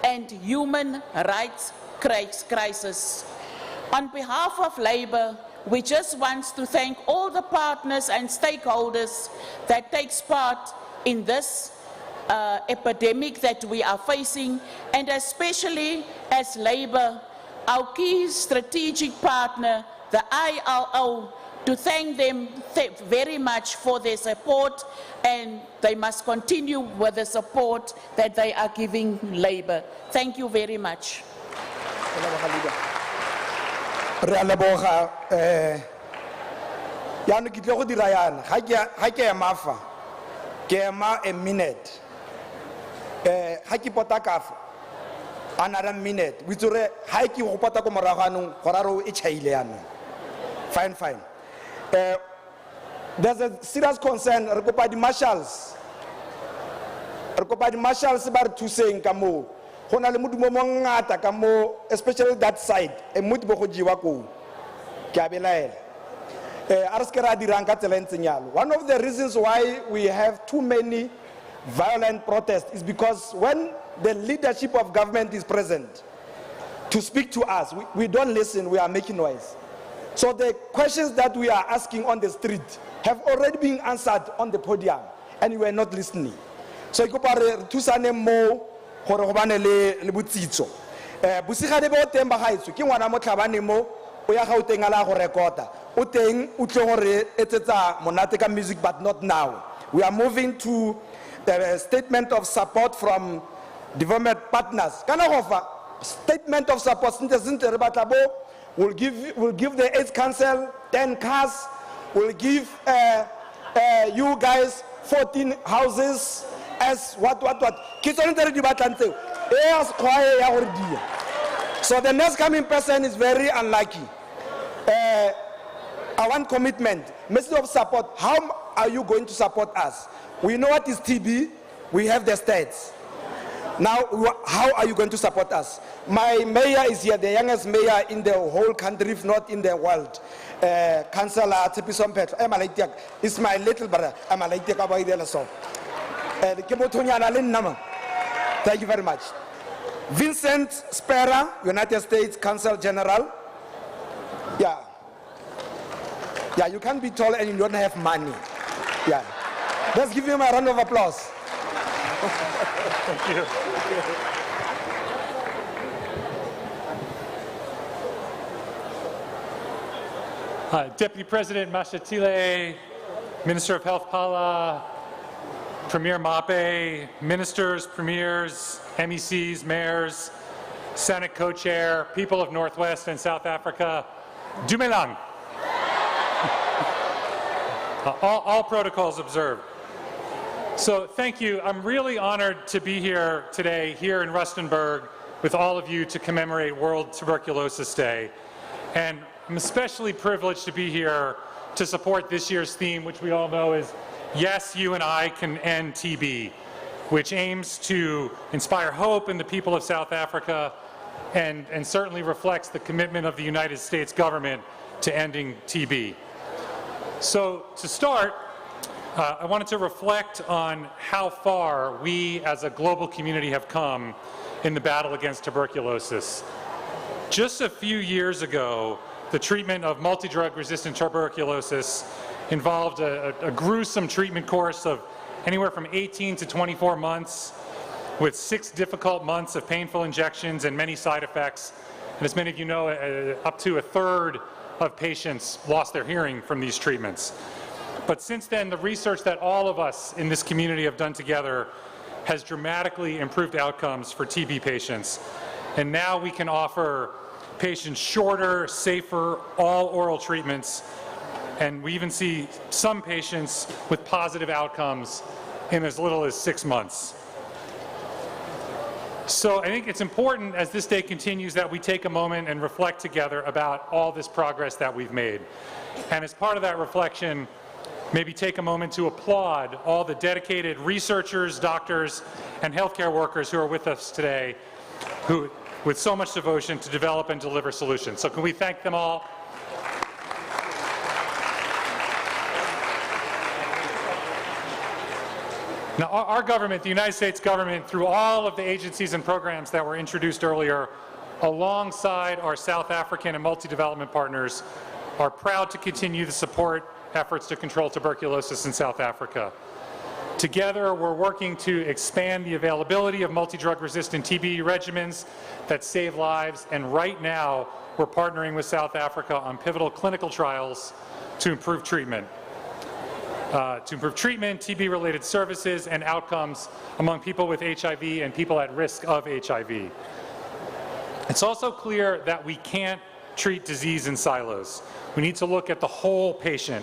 F: and human rights crisis. On behalf of Labour, we just want to thank all the partners and stakeholders that takes part in this epidemic that we are facing, and especially as Labour, our key strategic partner, the ILO, to thank them very much for their support, and they must continue with the support that they are giving Labour. Thank you very much.
B: Re a leboga ya no ke tle go dira yana ga ke ema fa ke ema a minute ga ke pota kafa another minute we tsore ga ke go pota ko moraganong goraro e chaile yana fine there's a serious concern re kopa di marshals ba re thuseng ka mo gona le modumo mo ngata ka mo, especially that side e motho bo go jiwa ko ke a belaela a re se ke ra dirang ka tsela ntseng yalo. One of the reasons why we have too many violent protests is because when the leadership of government is present to speak to us, we don't listen, we are making noise. So the questions that we are asking on the street have already been answered on the podium, and we are not listening. So ikopa re thusane mo gore go bane le botsitso bosigade bo teng ba gaetso ke ngwana mo tlhabane mo o ya Gauteng ala go rekota o teng o tle gore etsetsa monate ka music, but not now. We are moving to the statement of support from development partners. Kana go fa statement of support sinte re batla bo will give the AIDS Council 10 cars, will give you guys 14 houses as what so the next coming person is very unlucky. I want commitment, message of support. How are you going to support us? We know what is TB, we have the stats. Now, how are you going to support us? My mayor is here, the youngest mayor in the whole country, if not in the world. Councillor Tsepiso Mphetlo, is my little brother. Thank you very much. Vincent Spera, United States Consul General. Yeah, you can't be tall and you don't have money. Yeah. Let's give him a round of applause.
G: Thank you. Deputy President Mashatile, Minister of Health Pala, Premier Mape, ministers, premiers, MECs, mayors, Senate co-chair, people of Northwest and South Africa, Dumelang. All protocols observed. So thank you. I'm really honored to be here today, here in Rustenburg, with all of you to commemorate World Tuberculosis Day. And I'm especially privileged to be here to support this year's theme, which we all know is Yes, You and I Can End TB, which aims to inspire hope in the people of South Africa and certainly reflects the commitment of the United States government to ending TB. So to start, I wanted to reflect on how far we as a global community have come in the battle against tuberculosis. Just a few years ago, the treatment of multi-drug resistant tuberculosis involved a gruesome treatment course of anywhere from 18 to 24 months with 6 difficult months of painful injections and many side effects. And as many of you know, up to a third of patients lost their hearing from these treatments. But since then, the research that all of us in this community have done together has dramatically improved outcomes for TB patients. And now we can offer patients shorter, safer, all oral treatments. And we even see some patients with positive outcomes in as little as 6 months. So I think it's important as this day continues that we take a moment and reflect together about all this progress that we've made. And as part of that reflection, maybe take a moment to applaud all the dedicated researchers, doctors, and healthcare workers who are with us today, who, with so much devotion to develop and deliver solutions. So can we thank them all? Now, our government, the United States government, through all of the agencies and programs that were introduced earlier, alongside our South African and multi-development partners, are proud to continue to support efforts to control tuberculosis in South Africa. Together, we're working to expand the availability of multi-drug resistant TB regimens that save lives, and right now, we're partnering with South Africa on pivotal clinical trials to improve treatment. TB-related services, and outcomes among people with HIV and people at risk of HIV. It's also clear that we can't treat disease in silos. We need to look at the whole patient.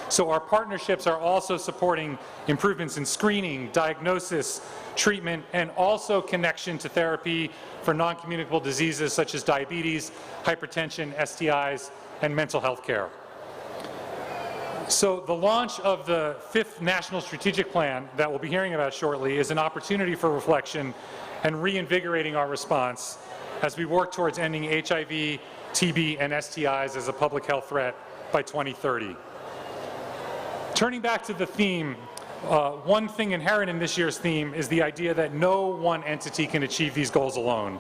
G: So our partnerships are also supporting improvements in screening, diagnosis, treatment, and also connection to therapy for non-communicable diseases such as diabetes, hypertension, STIs, and mental health care. So the launch of the 5th National Strategic Plan that we'll be hearing about shortly is an opportunity for reflection and reinvigorating our response as we work towards ending HIV, TB, and STIs as a public health threat by 2030. Turning back to the theme, one thing inherent in this year's theme is the idea that no one entity can achieve these goals alone.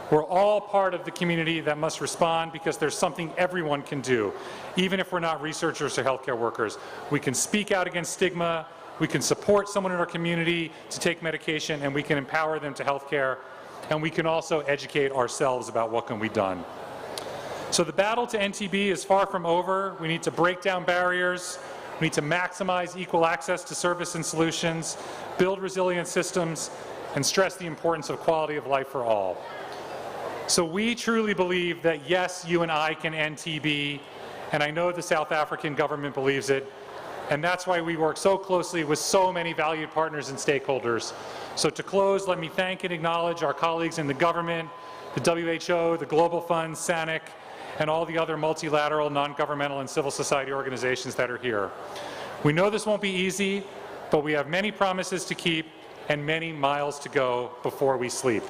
G: We're all part of the community that must respond because there's something everyone can do. Even if we're not researchers or healthcare workers, we can speak out against stigma, we can support someone in our community to take medication, and we can empower them to healthcare, and we can also educate ourselves about what can be done. So the battle to end TB is far from over. We need to break down barriers. We need to maximize equal access to service and solutions, build resilient systems, and stress the importance of quality of life for all. So we truly believe that yes, you and I can end TB, and I know the South African government believes it, and that's why we work so closely with so many valued partners and stakeholders. So to close, let me thank and acknowledge our colleagues in the government, the WHO, the Global Fund, SANIC, and all the other multilateral, non-governmental, and civil society organizations that are here. We know this won't be easy, but we have many promises to keep and many miles to go before we sleep.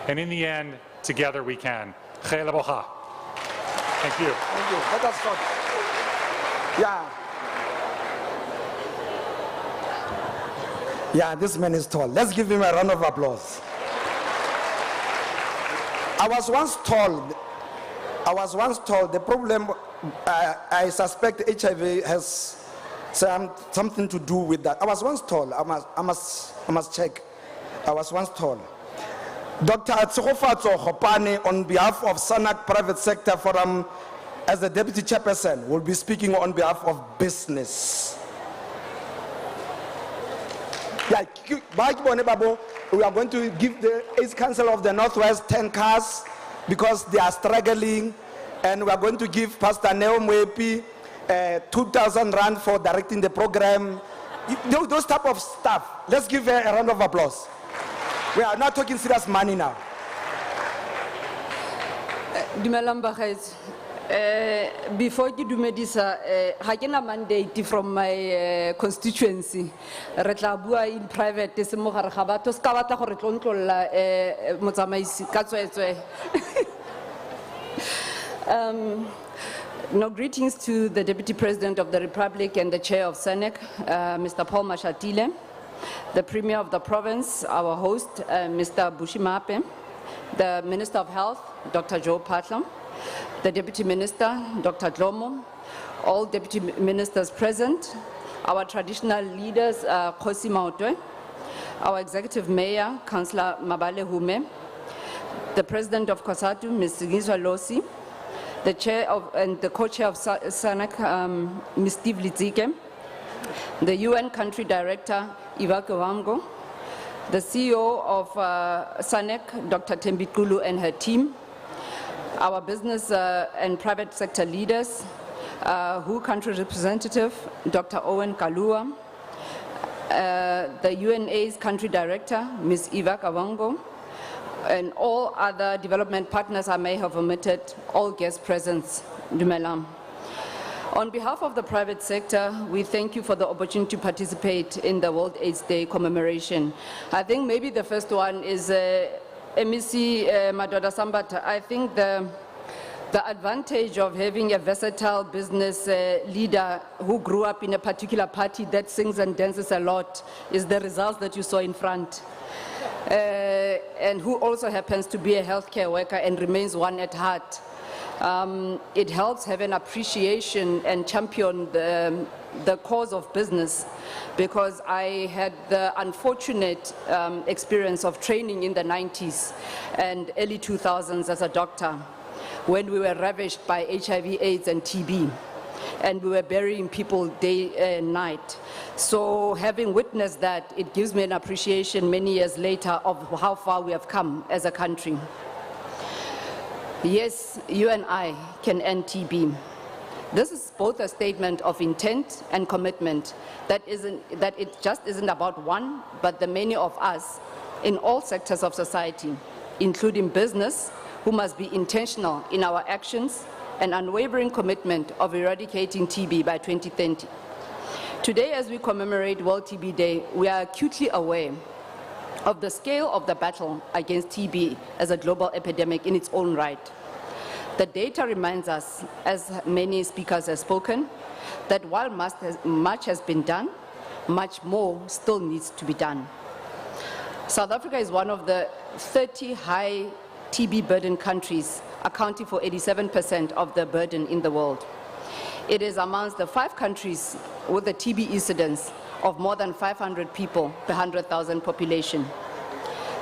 G: And in the end, together we can. Thank you.
B: Thank you. Let us start. Yeah, this man is tall. Let's give him a round of applause. I was once told the problem, I suspect HIV has something to do with that. I was once told, I must check. I was once told, Dr. Tsogofatso Khopane, on behalf of SANAC Private Sector Forum, as the Deputy Chairperson, will be speaking on behalf of business. Yeah, we are going to give the AIDS Council of the Northwest 10 cars because they are struggling, and we are going to give Pastor Neo Mwepi 2,000 rand for directing the program. Those type of stuff. Let's give her a round of applause. We are not talking serious money now.
H: Dumelang bagaetsho. Before you dumedisa, ha ke na mandate from my constituency. Re tla bua in private se mo gare ga batho se ka batla gore tlontlolla motsamaisi ka tswetswe. Greetings to the Deputy President of the Republic and the Chair of SANEC, Mr. Paul Mashatile, the Premier of the province, our host, Mr. Bushimape, the Minister of Health, Dr. Joe Patlam, the Deputy Minister, Dr. Dlomo, all Deputy Ministers present, our traditional leaders, Khosi Maotwe, our Executive Mayor, Councillor Mabale Hume, the President of COSATU, Ms. Giswa Losi, the Chair of and the Co-Chair of SANEC, Ms. Steve Litzike, the UN Country Director, Ivaka Wamgo, the CEO of SANEC, Dr. Tembikulu and her team, our business and private sector leaders, WHO Country Representative, Dr. Owen Kalua, the UNA's Country Director, Ms. Ivaka Wamgo, and all other development partners I may have omitted, all guest presents, Dumelam. On behalf of the private sector, we thank you for the opportunity to participate in the World AIDS Day commemoration. I think maybe the first one is MEC Madoda Sambata. I think the advantage of having a versatile business leader who grew up in a particular party that sings and dances a lot is the results that you saw in front. And who also happens to be a healthcare worker and remains one at heart. It helps have an appreciation and champion the cause of business, because I had the unfortunate experience of training in the 90s and early 2000s as a doctor when we were ravaged by HIV, AIDS and TB. And we were burying people day and night. So having witnessed that, it gives me an appreciation many years later of how far we have come as a country. Yes, you and I can end TB. This is both a statement of intent and commitment that it just isn't about one, but the many of us in all sectors of society, including business, who must be intentional in our actions and unwavering commitment of eradicating TB by 2030. Today, as we commemorate World TB Day, we are acutely aware of the scale of the battle against TB as a global epidemic in its own right. The data reminds us, as many speakers have spoken, that while much has been done, much more still needs to be done. South Africa is one of the 30 high TB burden countries, accounting for 87% of the burden in the world. It is amongst the 5 countries with a TB incidence of more than 500 people per 100,000 population.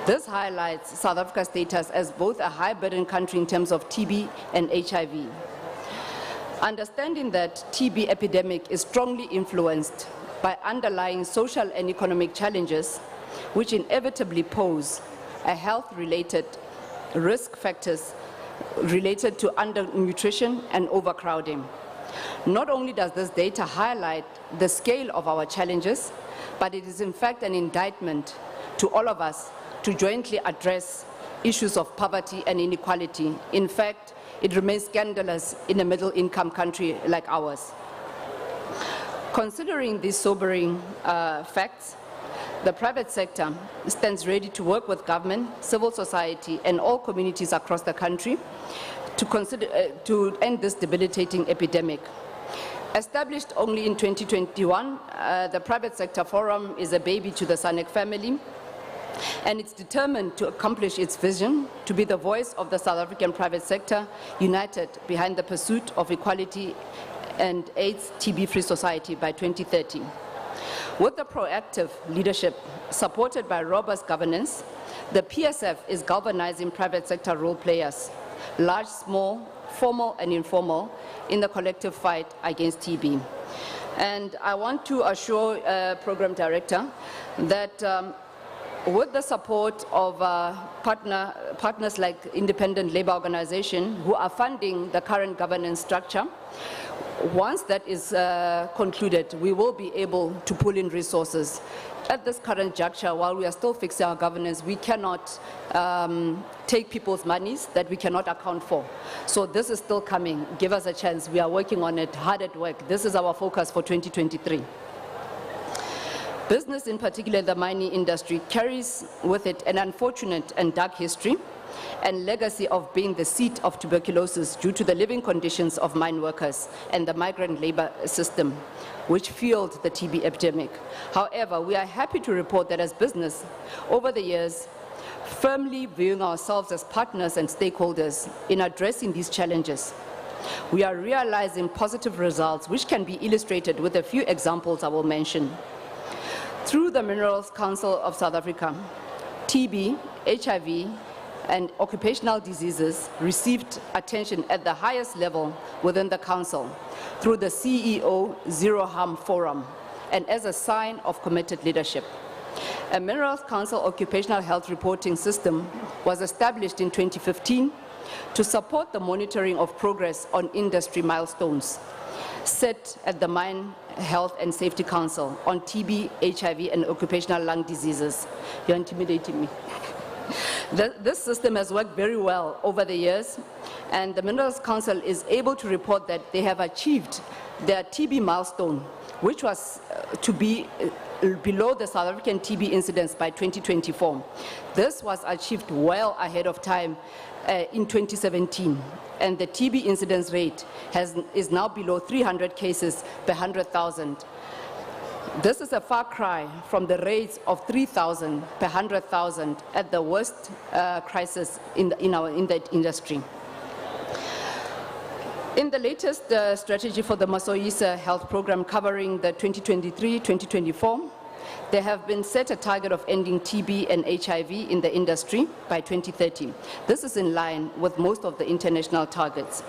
H: This highlights South Africa's status as both a high burden country in terms of TB and HIV. Understanding that TB epidemic is strongly influenced by underlying social and economic challenges, which inevitably pose a health-related risk factors related to undernutrition and overcrowding. Not only does this data highlight the scale of our challenges, but it is in fact an indictment to all of us to jointly address issues of poverty and inequality. In fact, it remains scandalous in a middle-income country like ours. Considering these sobering facts, the private sector stands ready to work with government, civil society, and all communities across the country to end this debilitating epidemic. Established only in 2021, the Private Sector Forum is a baby to the SANEC family, and it's determined to accomplish its vision to be the voice of the South African private sector, united behind the pursuit of equality and AIDS TB-free society by 2030. With the proactive leadership supported by robust governance, the PSF is galvanizing private sector role players, large, small, formal and informal, in the collective fight against TB. And I want to assure Program Director that with the support of partners like Independent Labour Organization who are funding the current governance structure, once that is concluded, we will be able to pull in resources. At this current juncture, while we are still fixing our governance, we cannot take people's monies that we cannot account for. So this is still coming. Give us a chance. We are working on it, hard at work. This is our focus for 2023. Business, in particular the mining industry, carries with it an unfortunate and dark history and legacy of being the seat of tuberculosis due to the living conditions of mine workers and the migrant labor system, which fueled the TB epidemic. However, we are happy to report that as business, over the years, firmly viewing ourselves as partners and stakeholders in addressing these challenges, we are realizing positive results which can be illustrated with a few examples I will mention. Through the Minerals Council of South Africa, TB, HIV, and occupational diseases received attention at the highest level within the Council through the CEO Zero Harm Forum and as a sign of committed leadership. A Minerals Council occupational health reporting system was established in 2015 to support the monitoring of progress on industry milestones set at the Mine Health and Safety Council on TB, HIV, and occupational lung diseases. You're intimidating me. This system has worked very well over the years, and the Minerals Council is able to report that they have achieved their TB milestone, which was to be below the South African TB incidence by 2024. This was achieved well ahead of time in 2017, and the TB incidence rate is now below 300 cases per 100,000. This is a far cry from the rates of 3,000 per 100,000 at the worst crisis in the industry. In the latest strategy for the Masoyisa Health Program covering the 2023-2024, there have been set a target of ending TB and HIV in the industry by 2030. This is in line with most of the international targets.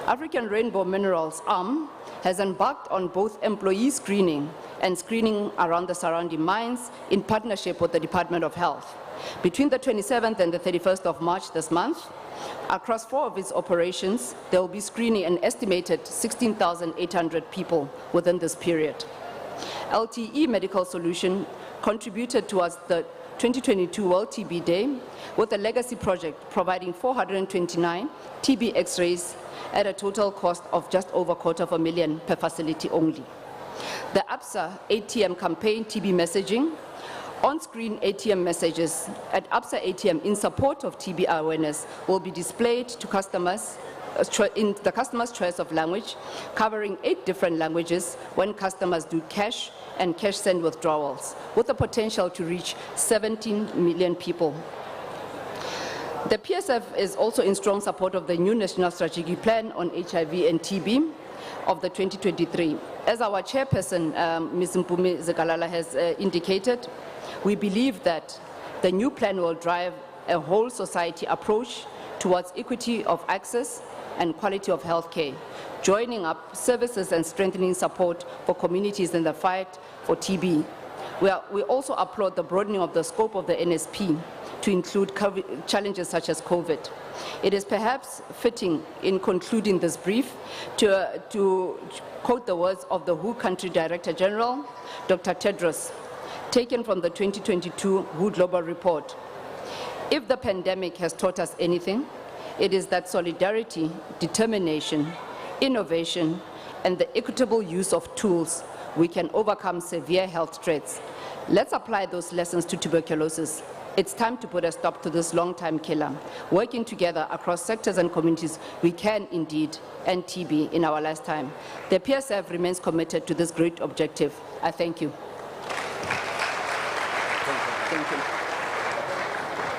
H: African Rainbow Minerals ARM has embarked on both employee screening and screening around the surrounding mines in partnership with the Department of Health. Between the 27th and the 31st of March this month, across 4 of its operations, there will be screening an estimated 16,800 people within this period. LTE Medical Solution contributed towards the 2022 World TB Day with a legacy project providing 429 TB X-rays at a total cost of just over $250,000 per facility only. The ABSA ATM campaign TB messaging, on-screen ATM messages at ABSA ATM in support of TB awareness will be displayed to customers in the customer's choice of language, covering 8 different languages when customers do cash and cash send withdrawals, with the potential to reach 17 million people. The PSF is also in strong support of the new National Strategic Plan on HIV and TB of the 2023. As our chairperson, Ms. Mpumi Zikalala, has indicated, we believe that the new plan will drive a whole society approach towards equity of access and quality of health care, joining up services and strengthening support for communities in the fight for TB. We also applaud the broadening of the scope of the NSP to include challenges such as COVID. It is perhaps fitting in concluding this brief to quote the words of the WHO Country Director General, Dr. Tedros, taken from the 2022 WHO Global Report. If the pandemic has taught us anything, it is that solidarity, determination, innovation, and the equitable use of tools, we can overcome severe health threats. Let's apply those lessons to tuberculosis. It's time to put a stop to this long-time killer. Working together across sectors and communities, we can indeed end TB in our lifetime. The PSF remains committed to this great objective. I thank you. Thank you.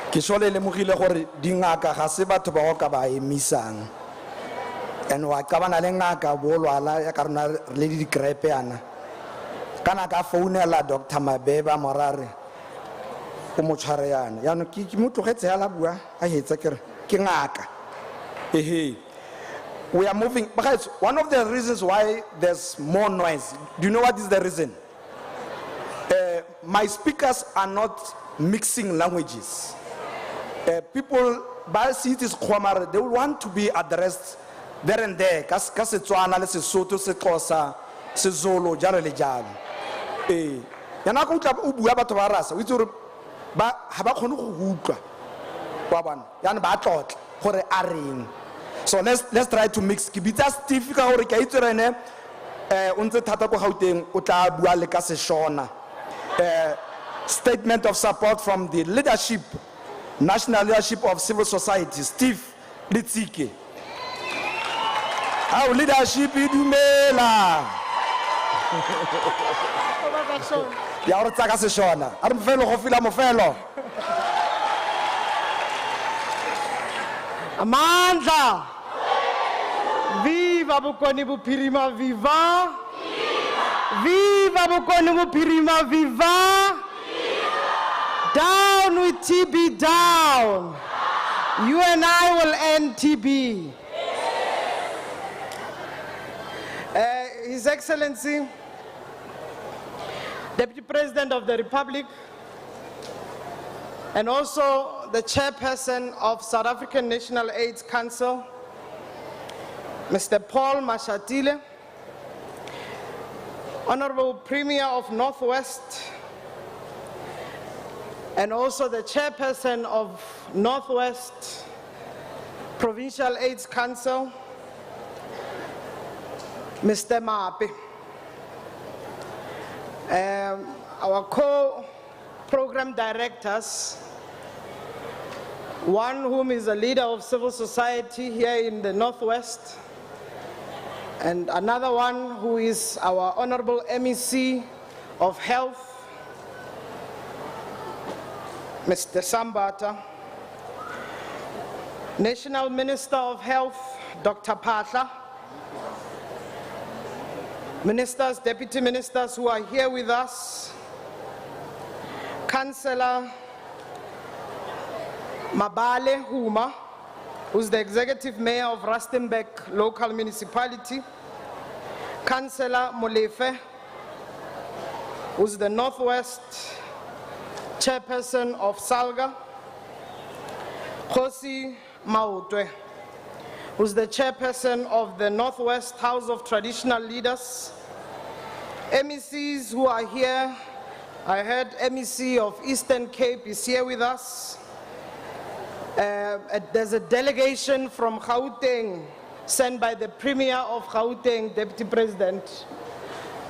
B: Ke sole le mogile gore dingaka ga se batho ba go ka ba emisang and wa ka bana le ngaka bolwala ya ka rona le di crepe yana kana ka founela Dr. Mabeba morare o mo tshware yana ya no ke mo tlogetse ya la bua a hetsa ke ngaka we are moving because one of the reasons why there's more noise, do you know what is the reason? My speakers are not mixing languages. People by cities they will want to be addressed there and there ka Setswana le Sesotho se Xhosa se Zulu jalo le jalo yana go tla o bua batho ba rasa o itse gore ba ha ba khone go utlwa wa bona yana ba tlotla gore a reng. So let's try to mix ke bitsa Steve ka gore ke a itse rene o ntse thata go Gauteng o tla bua le ka Seshona statement of support from the leadership, national leadership of civil society, Steve Litsike. Our leadership idumela. Ya re tsaka seshona. A re mfelo go fila mofelo.
I: Amandla. Viva bokoni bophirima, viva. Viva bokoni bophirima, viva. Down with TB, down. You and I will end TB. His Excellency, Deputy President of the Republic, and also the Chairperson of South African National AIDS Council, Mr. Paul Mashatile, Honorable Premier of Northwest, and also the Chairperson of Northwest Provincial AIDS Council, Mr. Mape. Our co-program directors, one whom is a leader of civil society here in the Northwest, and another one who is our Honorable MEC of Health, Mr. Sambata, National Minister of Health, Dr. Patla, ministers, deputy ministers who are here with us, Councillor Mabale Huma, who's the executive mayor of Rustenburg local municipality, Councillor Molefe, who's the Northwest chairperson of Salga, Khosi Mautwe, who's the chairperson of the Northwest House of Traditional Leaders, MECs who are here. I heard MEC of Eastern Cape is here with us. There's a delegation from Gauteng sent by the Premier of Gauteng, Deputy President,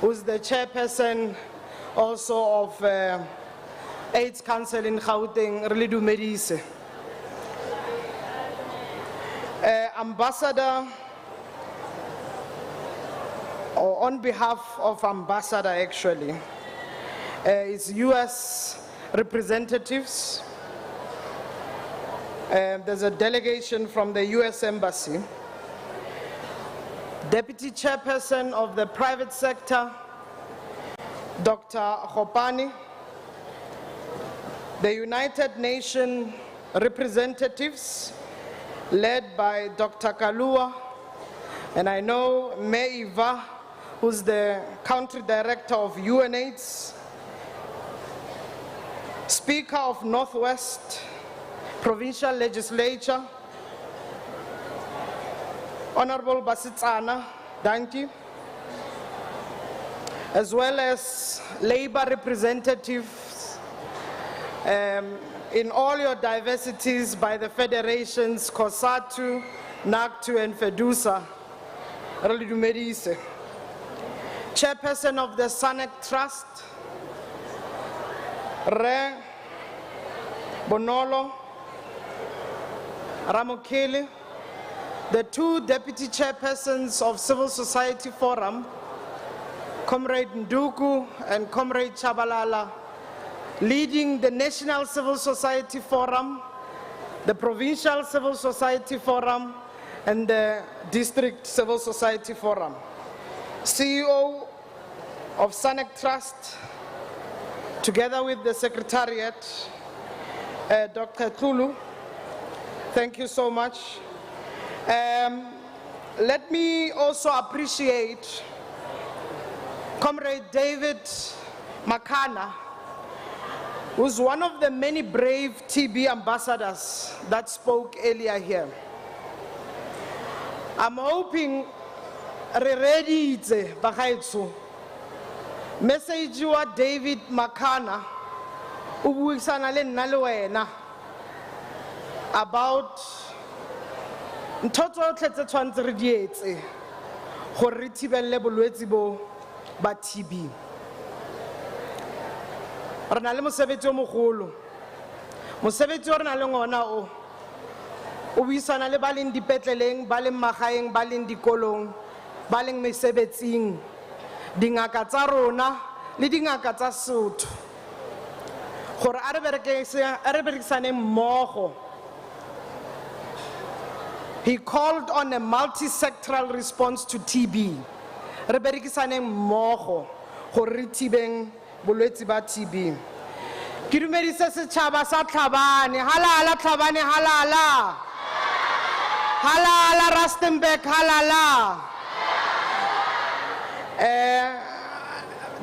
I: who's the chairperson also of AIDS Council in Gauteng, Relidu Medise. Ambassador, or on behalf of Ambassador actually, is US representatives. There's a delegation from the US Embassy. Deputy Chairperson of the private sector, Dr. Khopani. The United Nations representatives, led by Dr. Kalua, and I know Meiva, who's the country director of UNAIDS, Speaker of Northwest Provincial Legislature, Honorable Basitsana Danki, as well as labor representatives in all your diversities by the federations, COSATU, NACTU, and FEDUSA, Relidumedise. Chairperson of the SANEC Trust, Re Bonolo Ramokele, the two deputy chairpersons of Civil Society Forum, Comrade Nduku and Comrade Chabalala, leading the National Civil Society Forum, the Provincial Civil Society Forum, and the District Civil Society Forum. CEO of SANEC Trust, together with the Secretariat, Dr. Tulu, thank you so much. Let me also appreciate Comrade David Makana, who's one of the many brave TB ambassadors that spoke earlier here. I'm hoping re-ready bagaitso message wa David Makana o buisana le nna le wena about ntotso tletse tshwantse re dietse gore re thibelle bolwetse bo ba TB. Re na le mosebetsi o mogolo. Mosebetsi o re nang le ona o buisana le ba leng dipetleleng, ba leng magaeng, ba leng dikolong, ba leng mesebetsing, dingaka tsa rona le dingaka tsa Sotho. Gore a re berekisane mmogo. He called on a multi-sectoral response to TB. Re berekisane mmogo gore re thibeng bolwetse ba TB. Ke dumedisa setšhaba sa Tlhabane, halala Tlhabane, halala. Halala Rustenburg, halala.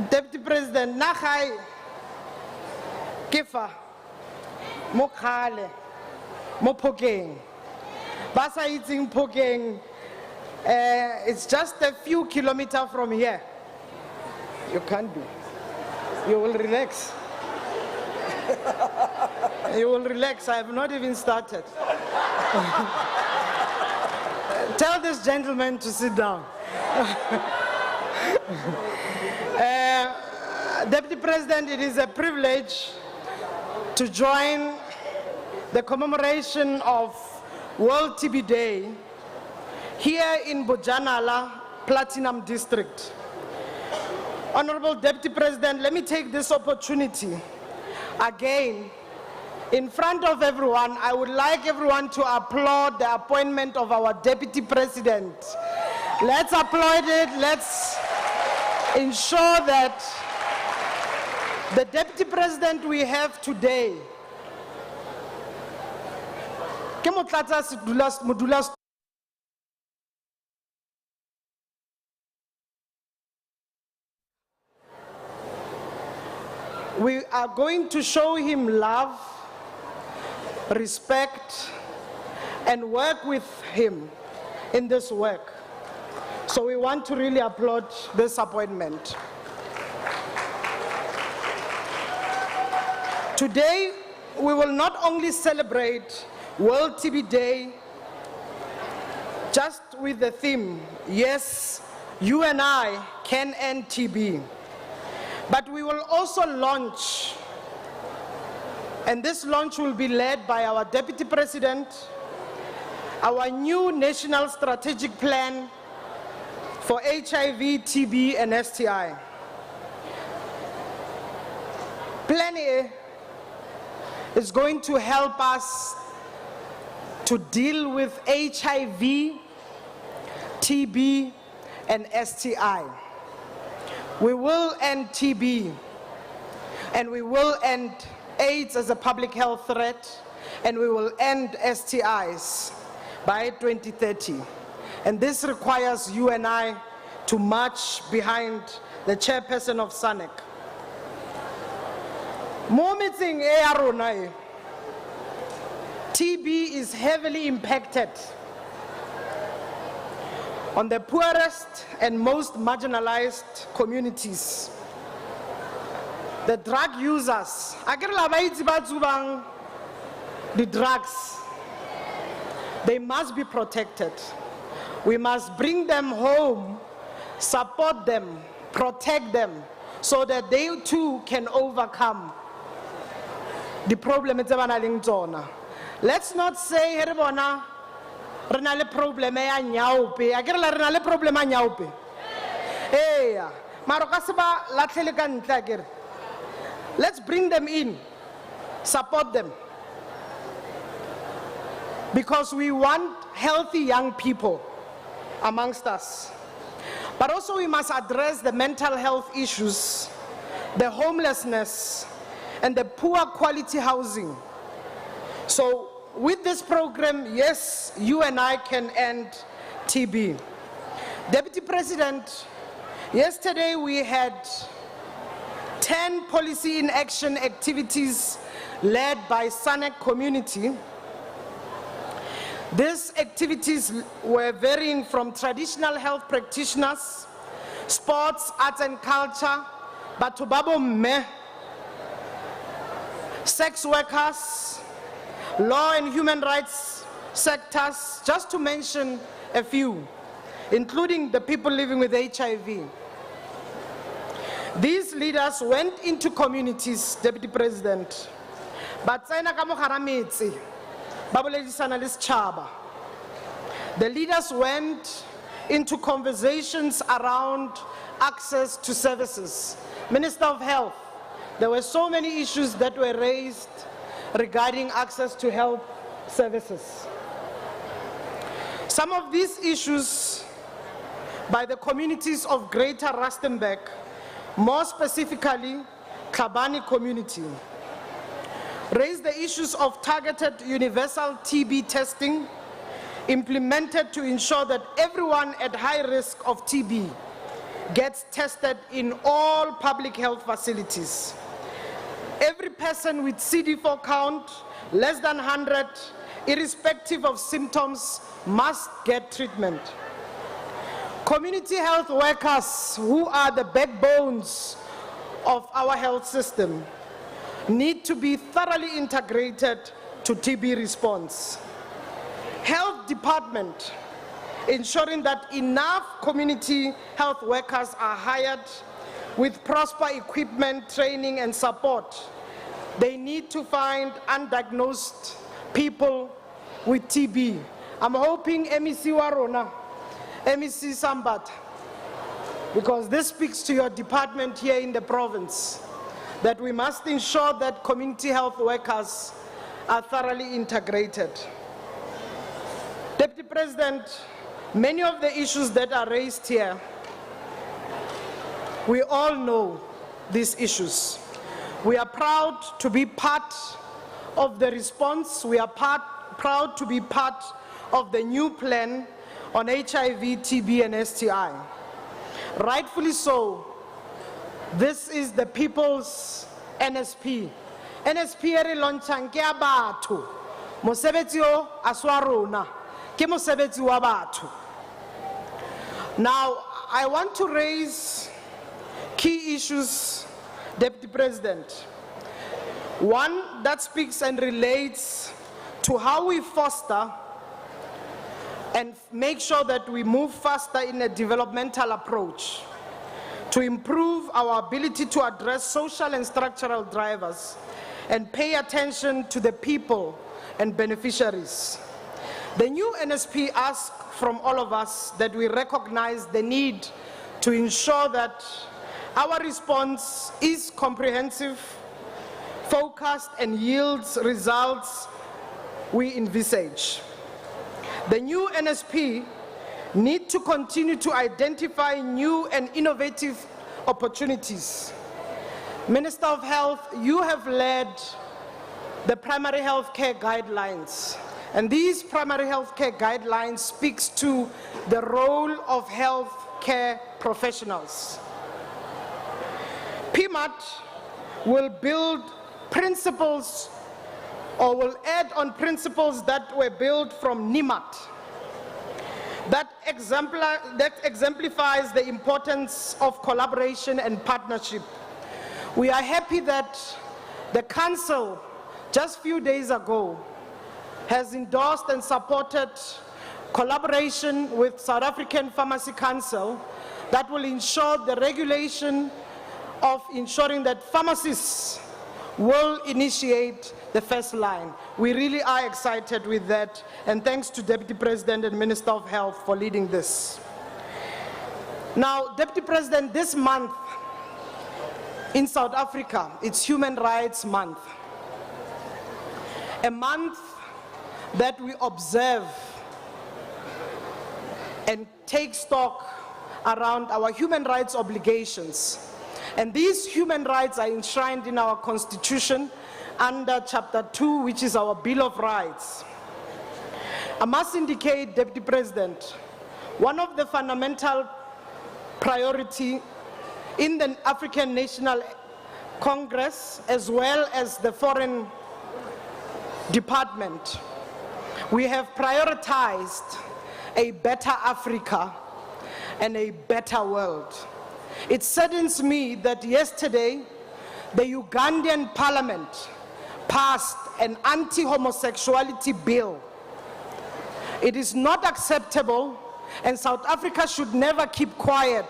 I: Deputy President, na gai Kifa, mo Khale, mo Phokeng. Ba sa itseng Phokeng, it's just a few kilometers from here. You can't do. You will relax. You will relax. I have not even started. Tell this gentleman to sit down. Deputy President, it is a privilege to join the commemoration of World TB Day here in Bojanala, Platinum District. Honorable Deputy President, let me take this opportunity again. In front of everyone, I would like everyone to applaud the appointment of our Deputy President. Let's applaud it. Let's ensure that the Deputy President we have today, we are going to show him love, respect, and work with him in this work. So we want to really applaud this appointment. Today, we will not only celebrate World TB Day just with the theme, yes, you and I can end TB. But we will also launch, and this launch will be led by our Deputy President, our new National Strategic Plan for HIV, TB, and STI. Plan A is going to help us to deal with HIV, TB, and STI. We will end TB, and we will end AIDS as a public health threat, and we will end STIs by 2030. And this requires you and I to march behind the chairperson of SANEC. TB is heavily impacted on the poorest and most marginalized communities. The drug users, the drugs, they must be protected. We must bring them home, support them, protect them, so that they too can overcome the problem. Let's not say, re na le problem ya nyaupe a ke re na le problem ya nyaupe eya maro ka se ba latlhele ka ntla ke re let's bring them in, support them, because we want healthy young people amongst us. But also we must address the mental health issues, the homelessness, and the poor quality housing. So with this program, yes, you and I can end TB. Deputy President, yesterday we had 10 policy in action activities led by SANEC community. These activities were varying from traditional health practitioners, sports, arts and culture, batubabo me, sex workers, law and human rights sectors, just to mention a few, including the people living with HIV. These leaders went into communities, Deputy President, but the leaders went into conversations around access to services. Minister of Health, there were so many issues that were raised regarding access to health services. Some of these issues by the communities of Greater Rustenburg, more specifically Kabani community, raised the issues of targeted universal TB testing implemented to ensure that everyone at high risk of TB gets tested in all public health facilities. Every person with CD4 count less than 100, irrespective of symptoms, must get treatment. Community health workers, who are the backbones of our health system, need to be thoroughly integrated to TB response. Health department, ensuring that enough community health workers are hired with proper equipment, training and support. They need to find undiagnosed people with TB. I'm hoping MEC Warona, MEC Sambat, because this speaks to your department here in the province, that we must ensure that community health workers are thoroughly integrated. Deputy President, many of the issues that are raised here, we all know these issues. We are proud to be part of the response. We are proud to be part of the new plan on HIV, TB and STI. Rightfully so, this is the people's NSP. NSP ere lonchang ke batho. Mosebetsi o aswa rona ke mosebetsi wa batho. Now, I want to raise key issues, Deputy President. One that speaks and relates to how we foster and make sure that we move faster in a developmental approach to improve our ability to address social and structural drivers and pay attention to the people and beneficiaries. The new NSP asks from all of us that we recognize the need to ensure that our response is comprehensive, focused, and yields results we envisage. The new NSP need to continue to identify new and innovative opportunities. Minister of Health, you have led the primary health care guidelines, and these primary health care guidelines speaks to the role of health care professionals. PMAT will build principles or will add on principles that were built from NIMAT that exemplifies the importance of collaboration and partnership. We are happy that the Council, just a few days ago, has endorsed and supported collaboration with South African Pharmacy Council that will ensure the regulation of ensuring that pharmacists will initiate the first line. We really are excited with that, and thanks to Deputy President and Minister of Health for leading this. Now, Deputy President, this month in South Africa, it's Human Rights Month. A month that we observe and take stock around our human rights obligations. And these human rights are enshrined in our Constitution under Chapter 2, which is our Bill of Rights. I must indicate, Deputy President, one of the fundamental priority in the African National Congress, as well as the Foreign Department, we have prioritized a better Africa and a better world. It saddens me that yesterday, the Ugandan parliament passed an anti-homosexuality bill. It is not acceptable, and South Africa should never keep quiet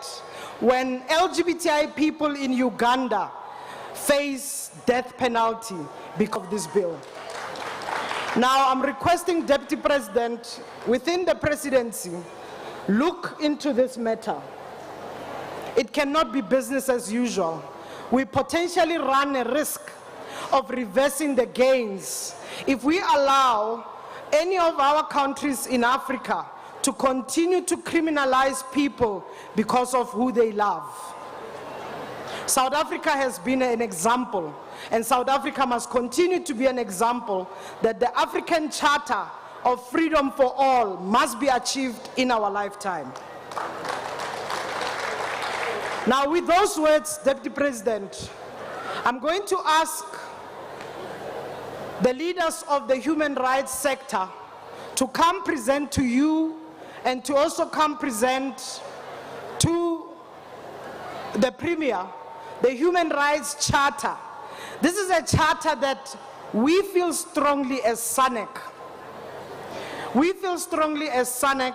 I: when LGBTI people in Uganda face death penalty because of this bill. Now, I'm requesting Deputy President, within the presidency, look into this matter. It cannot be business as usual. We potentially run a risk of reversing the gains if we allow any of our countries in Africa to continue to criminalize people because of who they love. South Africa has been an example, and South Africa must continue to be an example that the African Charter of Freedom for All must be achieved in our lifetime. Now, with those words, Deputy President, I'm going to ask the leaders of the human rights sector to come present to you and to also come present to the Premier the Human Rights Charter. This is a charter that we feel strongly as SANEC. We feel strongly as SANEC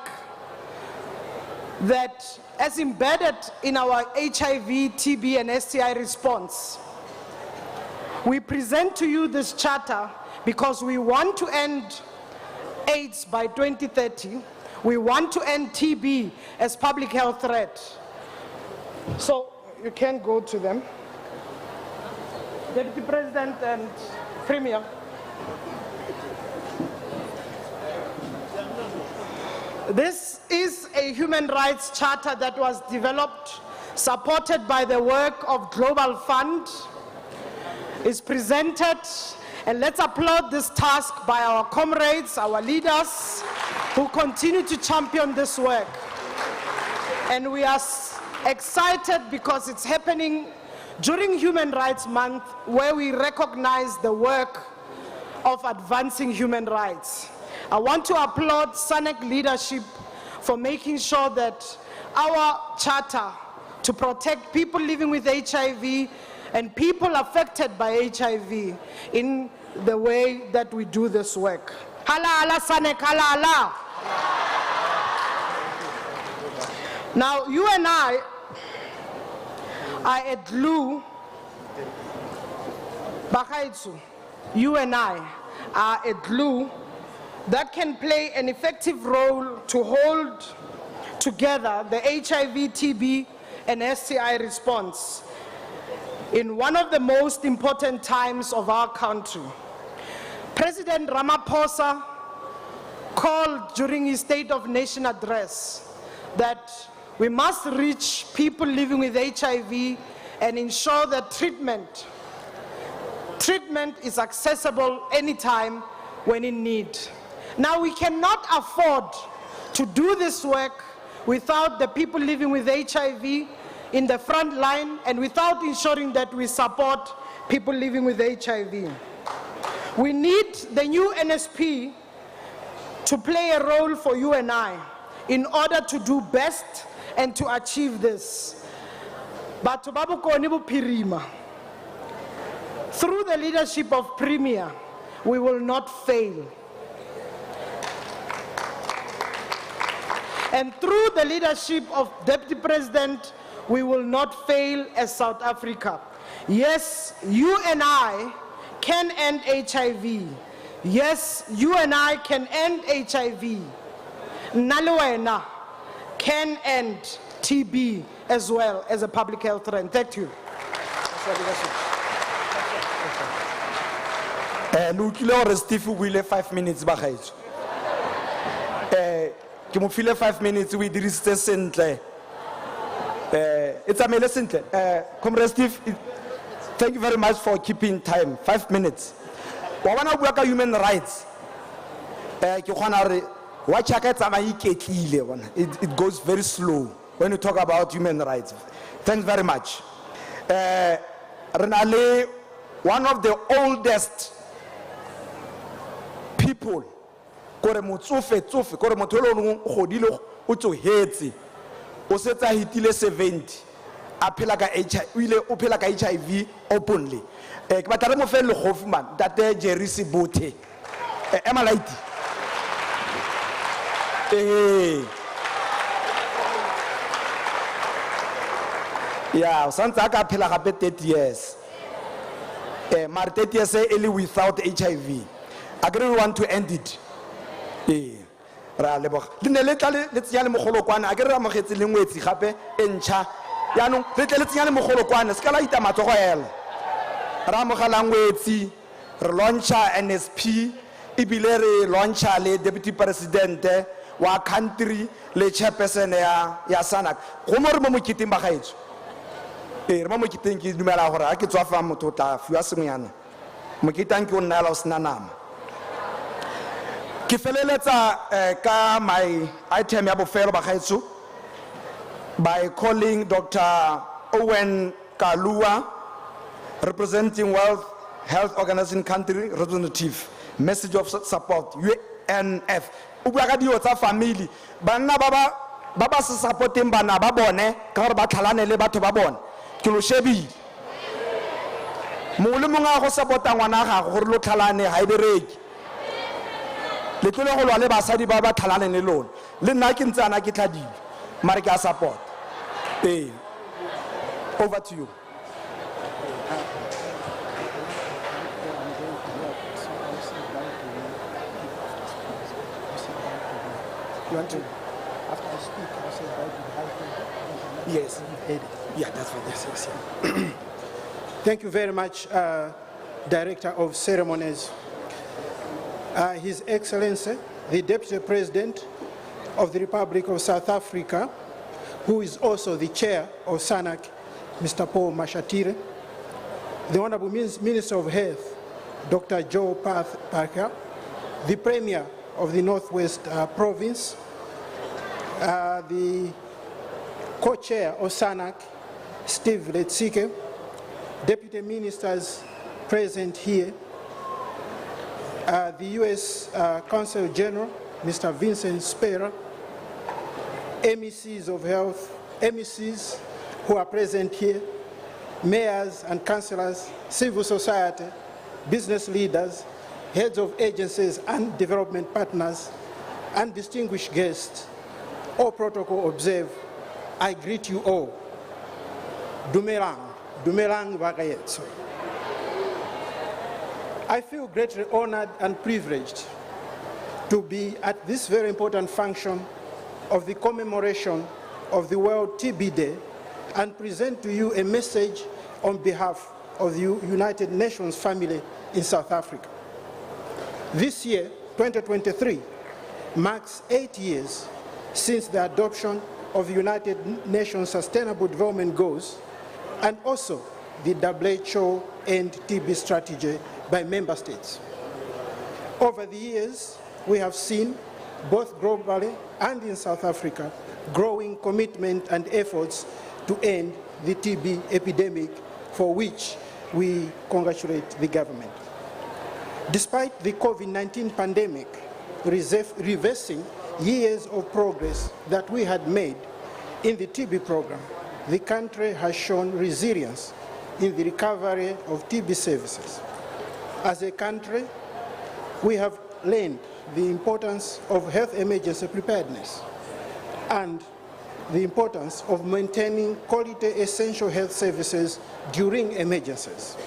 I: that as embedded in our HIV, TB, and STI response, we present to you this charter because we want to end AIDS by 2030. We want to end TB as public health threat. So you can go to them. Deputy President and Premier. This is a human rights charter that was developed, supported by the work of Global Fund. It's presented, and let's applaud this task by our comrades, our leaders, who continue to champion this work. And we are excited because it's happening during Human Rights Month, where we recognize the work of advancing human rights. I want to applaud SANEC leadership for making sure that our charter to protect people living with HIV and people affected by HIV in the way that we do this work. Hala ala SANEC, hala ala. Now, you and I are a glue. Bakaitsu, you and I are a glue that can play an effective role to hold together the HIV, TB, and STI response in one of the most important times of our country. President Ramaphosa called during his State of Nation address that we must reach people living with HIV and ensure that treatment is accessible anytime when in need. Now, we cannot afford to do this work without the people living with HIV in the front line and without ensuring that we support people living with HIV. We need the new NSP to play a role for you and I in order to do best and to achieve this. But through the leadership of Premier, we will not fail. And through the leadership of Deputy President, we will not fail as South Africa. Yes, you and I can end HIV. Yes, you and I can end HIV. Nalwena can end TB as well as a public health threat. Thank you.
B: Steve will 5 minutes. Ke mo file 5 minutes we dirisitse sentle. It's a simple. Comrade Steve, thank you very much for keeping time. 5 minutes. Wa bona bua ka human rights. Ke khona re wa chaka tsamaye iketlile bona. It goes very slow when you talk about human rights. Thanks very much. Renale, one of the oldest people kore motsofe kore motho lo leng godile o tsohetse o setsa hitile 70 a phela ka HIV o phela ka HIV openly ke batla re mo fe le Hoffman tate Jerry Sibothe am I right? Yeah, santse a ka phela gape 30 years. Mare 30 years e without HIV. I really want to end it. Ra leboga. Le ne le tla le tsenya le mogolo kwana, a ke re amogetse le ngwetsi gape e ntšha. Yaanong le tle le tsenya le mogolo kwana, se ka la ita matsogo hela. Ra amogela ngwetsi, re launcha NSP, ebile re launcha le deputy president wa country le chairperson ya SANAC. Go mo re mo moketeng ba gaetso. Re mo moketeng ke dumela gore a ke tswa fa motho o tla fiwa sengwenyana. Moketeng ke o nna la o sena nama. Ke feleletsa ka my item ya bofelo ba gaetso by calling Dr. Owen Kalua, representing World Health Organization country representative, message of support, UNF. O bua ka dio tsa family, banna ba ba se supporting bana ba bone ka gore ba tlhalane le batho ba bone. Ke lo shebile. Mo le monga go supporta ngwana ga go gore lo tlhalane ha e bereki. Le tlole go lwa le basadi ba ba tlhalane le lona. Le nna ke ntsana ke tlhadile. Mare ke a support. Over to you. You want to? After I speak, I say bye to the high table. Yes. Yeah, that's what this is. Yeah.
J: Thank you very much, Director of Ceremonies. His Excellency, the Deputy President of the Republic of South Africa, who is also the Chair of SANAC, Mr. Paul Mashatile, the Honorable Minister of Health, Dr. Joe Parker, the Premier of the Northwest Province, the Co-Chair of SANAC, Steve Letsike, Deputy Ministers present here, the U.S. Consul General, Mr. Vincent Spera, MECs of health, MECs who are present here, mayors and councillors, civil society, business leaders, heads of agencies and development partners, and distinguished guests, all protocol observed, I greet you all. Dumelang, Dumelang Wagayetso. I feel greatly honored and privileged to be at this very important function of the commemoration of the World TB Day and present to you a message on behalf of the United Nations family in South Africa. This year, 2023, marks 8 years since the adoption of the United Nations Sustainable Development Goals and also the WHO End TB strategy by member states. Over the years, we have seen, both globally and in South Africa, growing commitment and efforts to end the TB epidemic, for which we congratulate the government. Despite the COVID-19 pandemic reversing years of progress that we had made in the TB program, the country has shown resilience in the recovery of TB services. As a country, we have learned the importance of health emergency preparedness and the importance of maintaining quality essential health services during emergencies.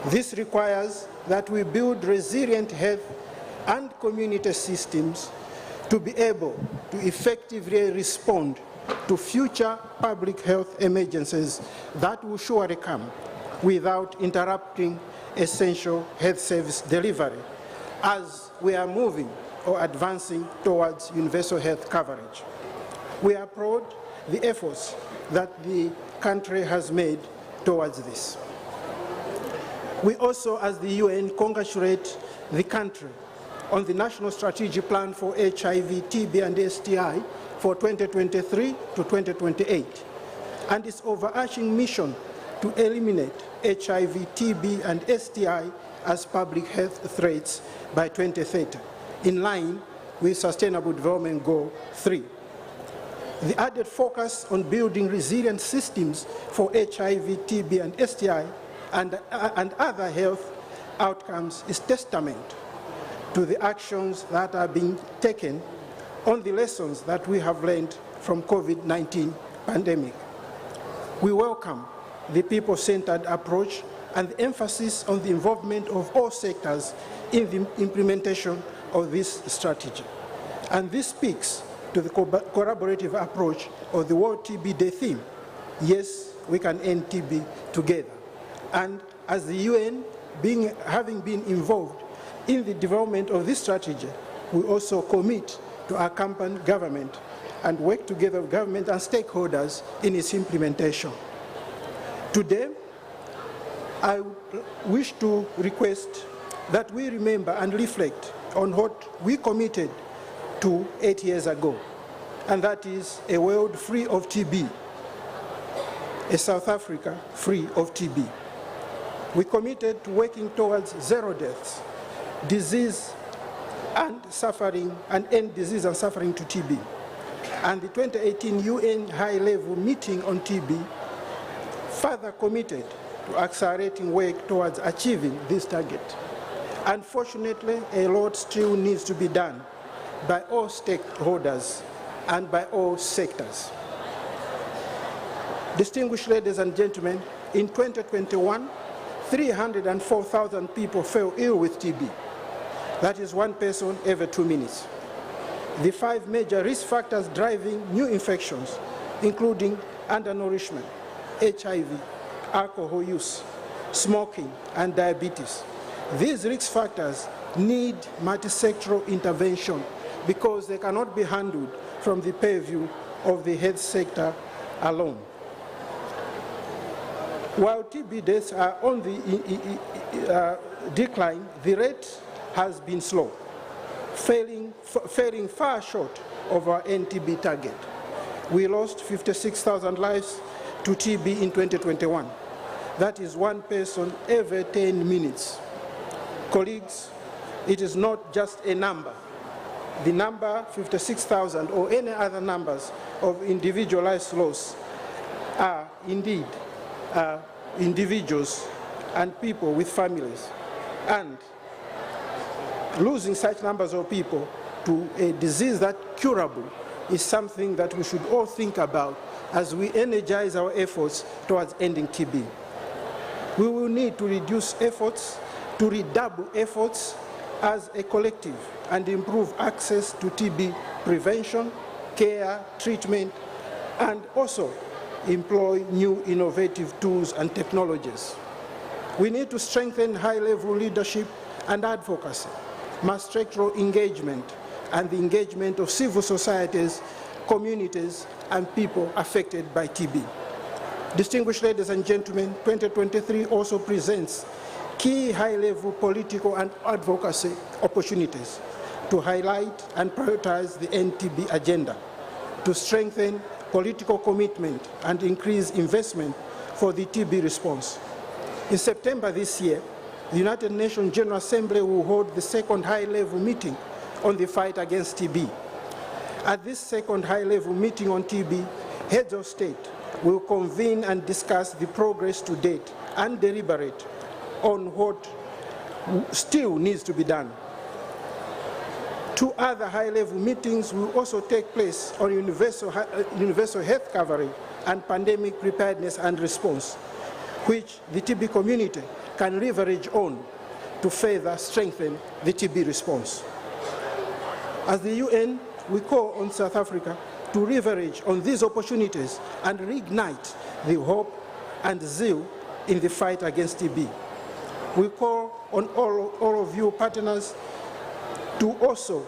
J: This requires that we build resilient health and community systems to be able to effectively respond to future public health emergencies that will surely come without interrupting essential health service delivery as we are moving or advancing towards universal health coverage. We applaud the efforts that the country has made towards this. We also, as the UN, congratulate the country on the National Strategic Plan for HIV, TB, and STI for 2023 to 2028, and its overarching mission to eliminate HIV, TB, and STI as public health threats by 2030, in line with Sustainable Development Goal 3. The added focus on building resilient systems for HIV, TB, and STI and other health outcomes is testament to the actions that are being taken on the lessons that we have learned from COVID-19 pandemic. We welcome the people-centered approach and the emphasis on the involvement of all sectors in the implementation of this strategy. And this speaks to the collaborative approach of the World TB Day theme. Yes, we can end TB together. And as the UN, having been involved in the development of this strategy, we also commit to accompany government and work together with government and stakeholders in its implementation. Today, I wish to request that we remember and reflect on what we committed to 8 years ago, and that is a world free of TB, a South Africa free of TB. We committed to working towards zero deaths, disease and suffering, and end disease and suffering to TB. And the 2018 UN high-level meeting on TB further committed to accelerating work towards achieving this target. Unfortunately, a lot still needs to be done by all stakeholders and by all sectors. Distinguished ladies and gentlemen, in 2021, 304,000 people fell ill with TB. That is one person every 2 minutes. The 5 major risk factors driving new infections, including undernourishment, HIV, alcohol use, smoking, and diabetes. These risk factors need multi-sectoral intervention because they cannot be handled from the purview of the health sector alone. While TB deaths are on the decline, the rate has been slow, failing far short of our NTB target. We lost 56,000 lives to TB in 2021. That is one person every 10 minutes. Colleagues, it is not just a number. The number 56,000 or any other numbers of individual lives lost are indeed individuals and people with families. And losing such numbers of people to a disease that curable is something that we should all think about as we energize our efforts towards ending TB. We will need to reduce efforts, to redouble efforts as a collective and improve access to TB prevention, care, treatment, and also employ new innovative tools and technologies. We need to strengthen high-level leadership and advocacy, mass-sectoral engagement, and the engagement of civil societies, communities, and people affected by TB. Distinguished ladies and gentlemen, 2023 also presents key high-level political and advocacy opportunities to highlight and prioritize the NTB agenda, to strengthen political commitment and increase investment for the TB response. In September this year, the United Nations General Assembly will hold the second high-level meeting on the fight against TB. At this second high-level meeting on TB, heads of state will convene and discuss the progress to date and deliberate on what still needs to be done. 2 other high-level meetings will also take place on universal health coverage and pandemic preparedness and response, which the TB community can leverage on to further strengthen the TB response. As the UN, we call on South Africa to leverage on these opportunities and reignite the hope and zeal in the fight against TB. We call on all of you partners to also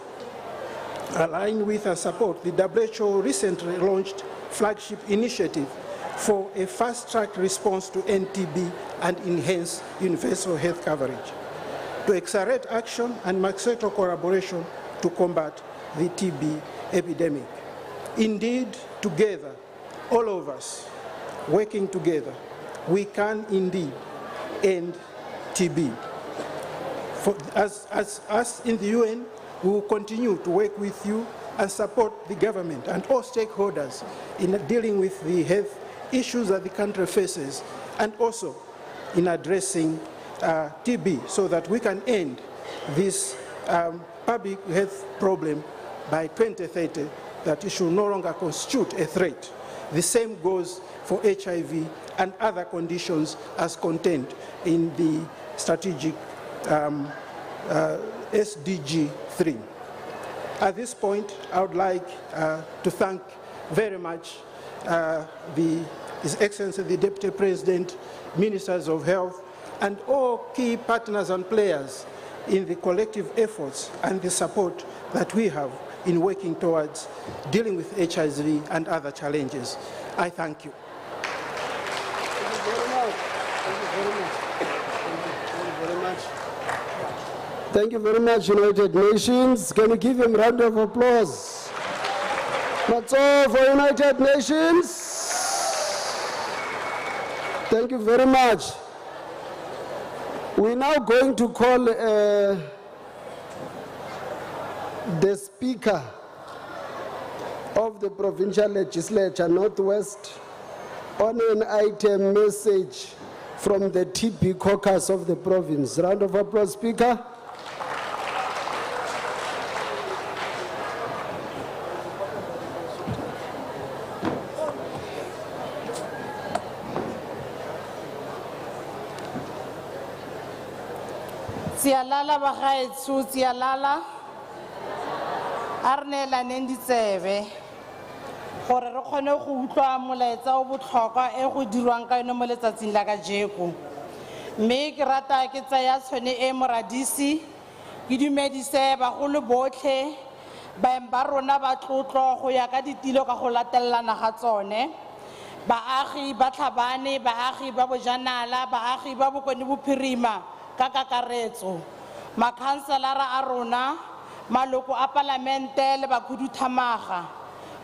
J: align with and support the WHO recently launched flagship initiative for a fast-track response to NTB and enhance universal health coverage, to accelerate action and max-sectoral collaboration to combat the TB epidemic. Indeed, together, all of us working together, we can indeed end TB. As in the UN, we will continue to work with you and support the government and all stakeholders in dealing with the health issues that the country faces, and also in addressing TB so that we can end this public health problem by 2030, that it should no longer constitute a threat The same goes for HIV and other conditions as contained in the strategic SDG 3. At this point, I would like to thank very much His Excellency the Deputy President, Ministers of Health, and all key partners and players in the collective efforts and the support that we have in working towards dealing with HIV and other challenges. I thank you.
A: Thank you very much, United Nations. Can you give him a round of applause? That's all for United Nations. Thank you very much. We're now going to call the Speaker of the Provincial Legislature, Northwest, on an item message from the TB caucus of the province. Round of applause, Speaker.
I: Sialala bagaetso, sialala. Arnela nenditsebe. Gore re kgone go utlwa molaetsa o botlhokwa e go dirwang ka yone mo letsatsing la kajeko. Mme ke rata ke tsaya tshone e moradisi ke dumedise bagolo botlhe baeng ba rona ba tlotlo go ya ka ditilo ka go latelana ga tsone. Baagi ba Tlhabane, baagi ba Bojanala, baagi ba Bokone Bophirima ka kakaretso. Makhanselara a rona, maloko a palamente le bakhuduthamaga,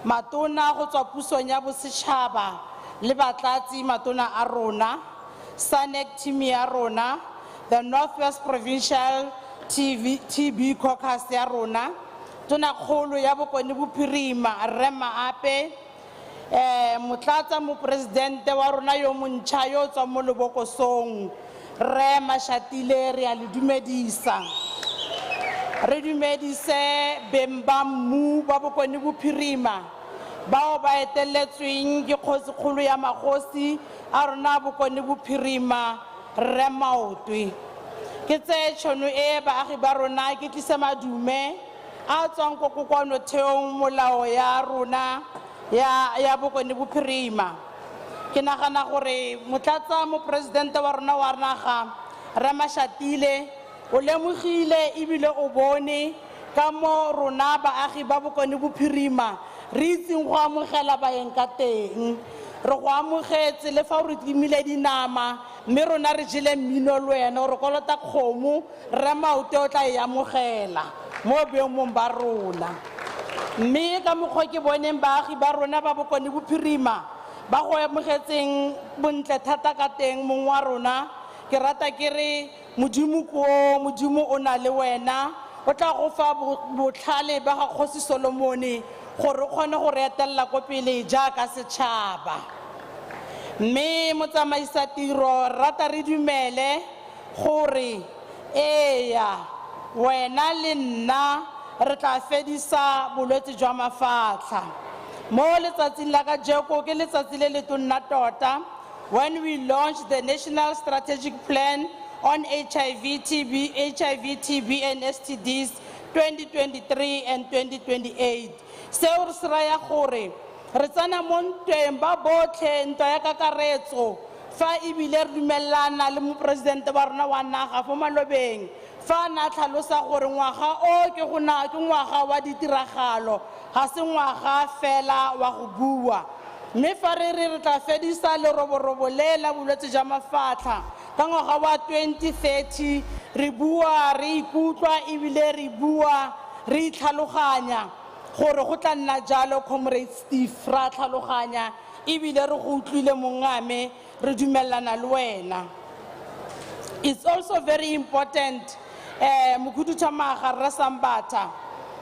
I: matona go tswa pusong ya bosetšhaba le batlatsi matona a rona, SANEC team ya rona, the Northwest Provincial TB caucus ya rona, tona kgolo ya Bokone Bophirima Rema Ape, motlatsa mo presidente wa rona yo montšha yo tswa mo lebokosong Re Mashatile re a le dumedisa. Re dumedise bemba mmu ba Bokone Bophirima bao ba eteletsweng ke kgosikgolo ya magosi a rona Bokone Bophirima Re Maotwe. Ke tse tšhono e baagi ba rona ke tlise madume a tswang ko kokwanotheong molao ya rona ya Bokone Bophirima. Ke nagana gore motlatsa mo presidente wa rona wa naga Re Mashatile o lemogile ebile o bone ka mo rona baagi ba Bokone Bophirima re itseng go amogela baeng ka teng. Re go amogetse le fa re tlimile dinama mme rona re jele mmino le wena re kolota kgomo Re Maote o tla e amogela mo beemong ba rona. Mme ka mokgwa ke boneng baagi ba rona ba Bokone Bophirima ba go amogetseng bontle thata ka teng mong wa rona, ke rata ke re modimo o na le wena o tla go fa botlhale ba ga Kgosi Solomone gore o kgone go re etelela ko pele jaaka setšhaba. Mme motsamaisa tiro rata re dumele gore eya wena le nna re tla fedisa bolwetse jwa mafatlha. Mo letsatsing la kajeko ke letsatsi le le tonna tota when we launched the National Strategic Plan on HIV, TB and STDs 2023 and 2028. Seo re se raya gore re tsana mo ntweng ba botlhe ntwa ya kakaretso fa ebile re dumelana le mo presidente wa rona wa naga fo malobeng fa na tlhalosa gore ngwaga o ke ngwaga wa ditiragalo ga se ngwaga fela wa go bua. Mme fa re tla fedisa leroborobo le la bolwetse jwa mafatlha ka ngwaga wa 2030 re bua re ikutlwa ebile re bua re itlhaloganya gore go tla nna jalo Comrade Steve ra tlhaloganya ebile re go utlwile mongame re dumelana le wena. It's also very important Mokhuduthamaga Rra Sambatha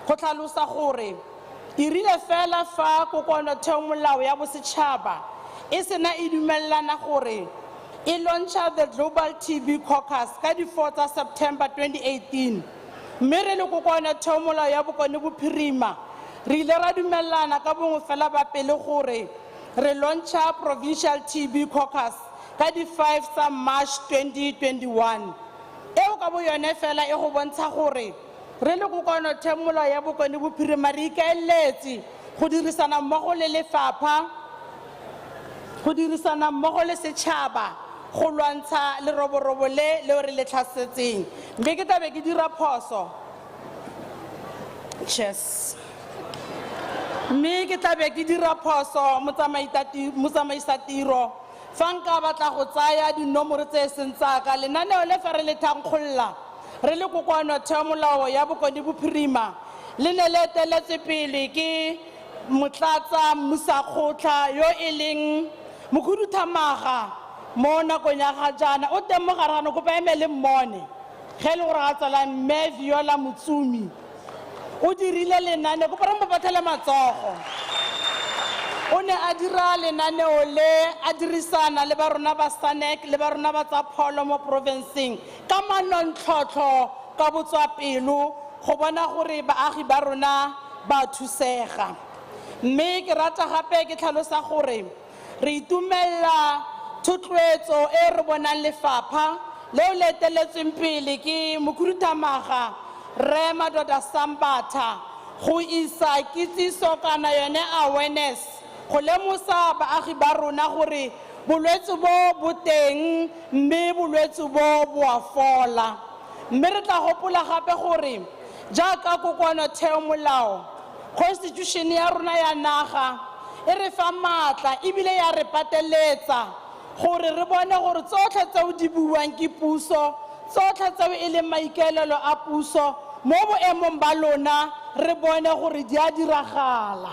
I: go tlhalosa gore irile fela fa kokwanotheo molao ya bosetšhaba e sena e dumelana gore e launcha the Global TB Caucus ka di 4 September 2018. Mme re le kokwanotheo molao ya Bokone Bophirima re ile ra dumelana ka bongwe fela ba pele gore re launcha provincial TB caucus ka di 5 tsa March 2021. Eo ka bo yone fela e go bontsha gore re le kokano themolo ya bokone bophirima re ikaeletse go dirisana mmogo le lefapha, go dirisana mmogo le setšhaba go lwantsha leroborobo le leo re le tlhasetseng. Mme ke tlabe ke dira phoso. Cheers. Mme ke tlabe ke dira phoso motsamaisatiro fa nka batla go tsaya dinomoro tse e seng tsaka. Lenaneo le fa re le thankgolola re le kokoano theomolao ya bokone bophirima le ne le eteletswe pele ke Motlatsa Musakgotla yo e leng mokhuduthamaga mo nakong ya ga jaana o teng mo gare ga kopa eme le mmone ge le gore ga tsala mme Viola Motsumi o dirile lenane kopa re mo bathele matsogo. O ne a dira lenaneo le a dirisana le ba rona ba SANEC le ba rona ba tsa pholo mo provinceng ka manontlhotlho ka botswapelo go bona gore baagi ba rona ba thusega. Mme ke rata gape ke tlhalosa gore re itumella thotloetso e re bonang lefapha leo le eteletsweng pele ke mokhuduthamaga Re Madoda Sambatha go isa kitsiso kana yone awareness go lemosa baagi ba rona gore bolwetse bo boteng mme bolwetse bo bo a fola. Mme re tla gopola gape gore jaaka kokoano theomolao constitution ya rona ya naga e re fa maatla ebile ya re pateletsa gore re bone gore tsotlhe tseo di buang ke puso, tsotlhe tseo e leng maikaelelo a puso mo boemong ba lona re bone gore di a diragala.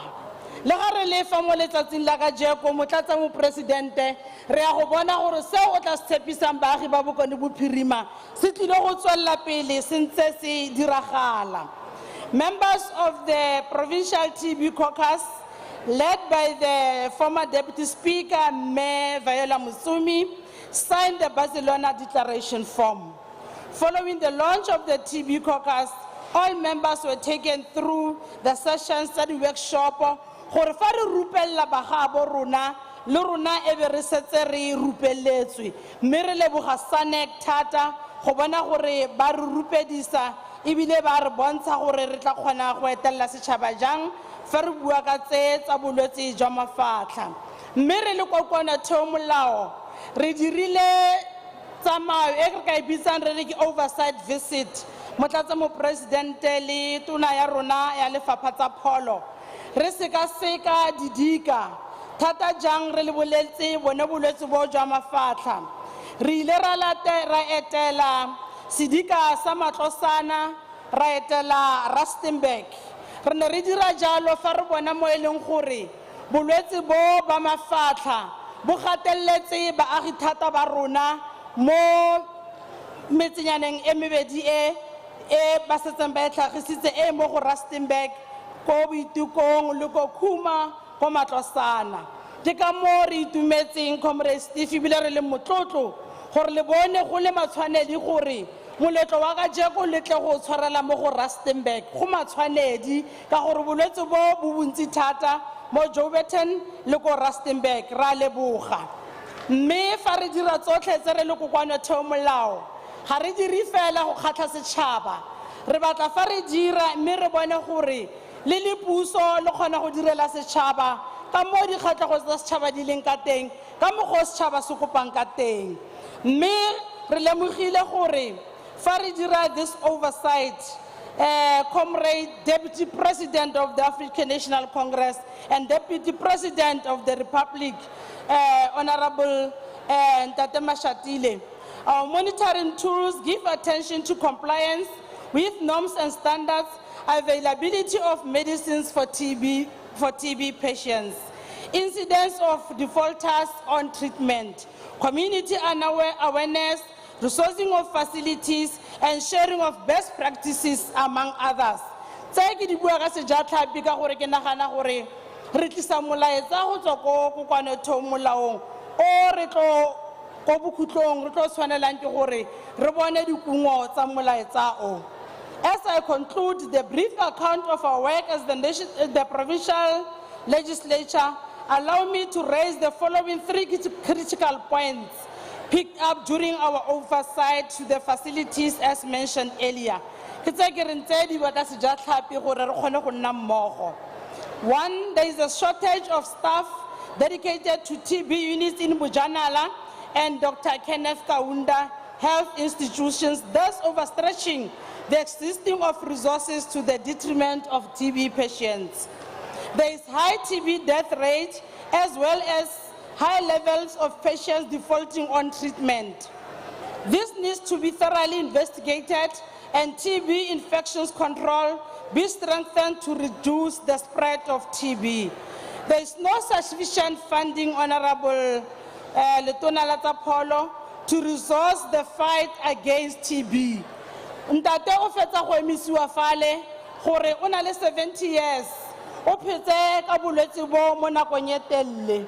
I: Le ga re le fa mo letsatsing la ka jeko motlatsa mopresidente re a go bona gore seo o tla se tshepisang baagi ba bokone bophirima se tlile go tswella pele se ntse se diragala. Members of the Provincial TB Caucus, led by the former Deputy Speaker, Mayor Viola Motsumi, signed the Barcelona Declaration form. Following the launch of the TB Caucus, all members were taken through the session study workshop gore fa re rupella bagabo rona le rona e be re setse re rupelletswe. Mme re leboga SANEC thata go bona gore ba re rupedisa ebile ba re bontsha gore re tla kgona go etella setšhaba jang fa re bua ka tse tsa bolwetse jwa mafatlha. Mme re le kokoano theomolao re dirile tsamayo e re ka e bitsang re re ke oversight visit motlatsa mopresidente le tona ya rona ya lefapha tsa pholo re sekaseka didika thata jang re le boletse bone bolwetse bo jwa mafatlha. Re ile ra etela sedika sa Matlosana ra etela Rustenburg. Re ne re dira jalo fa re bona mo e leng gore bolwetse bo ba mafatlha bo gatelletse baagi thata ba rona mo metsenyaneng e mebedi e ba setseng ba tlhagisitse e mo go Rustenburg ko Boitukong le ko Khuma ko Matlosana. Ke ka mo re itumetseng Comrade Steve ebile re le motlotlo gore le bone go le matshwanedi gore moletlo wa ka jeko le tle go tshwarela mo go Rustenburg go matshwanedi ka gore bolwetse bo bontsi thata mo Joburg le ko Rustenburg ra leboga. Mme fa re dira tsotlhe tse re le kokoano theomolao ga re dire fela go kgatlha setšhaba re batla fa re dira mme re bone gore le le puso le kgona go direla setšhaba ka mo dikgatlhego tsa setšhaba di leng ka teng ka mo go setšhaba se kopang ka teng. Mme re lemogile gore fa re dira this oversight Comrade Deputy President of the African National Congress and Deputy President of the Republic, Honorable Ntate Mashatile, our monitoring tools give attention to compliance with norms and standards, availability of medicines for TB patients, incidents of defaulters on treatment, community awareness, resourcing of facilities, and sharing of best practices among others. Tse ke di bua ka sejatlhapi ka gore ke nagana gore re tlisa molaetsa go tswa ko kokoano theomolaong o re tlo ko bokhutlong re tlo tshwanelang ke gore re bone dikungo tsa molaetsa o. As I conclude the brief account of our work as the provincial legislature, allow me to raise the following three critical points picked up during our oversight to the facilities as mentioned earlier. One, there is a shortage of staff dedicated to TB units in Bujanala and Dr. Kenneth Kaunda health institutions, thus overstretching the existing of resources to the detriment of TB patients. There is high TB death rate as well as high levels of patients defaulting on treatment. This needs to be thoroughly investigated and TB infections control be strengthened to reduce the spread of TB. There is no sufficient funding, Honorable Letona Latapolo, to resource the fight against TB. Ntate o fetsa go emisiwa fale gore o na le 70 years o phetse ka bolwetse bo mo nakong e telele.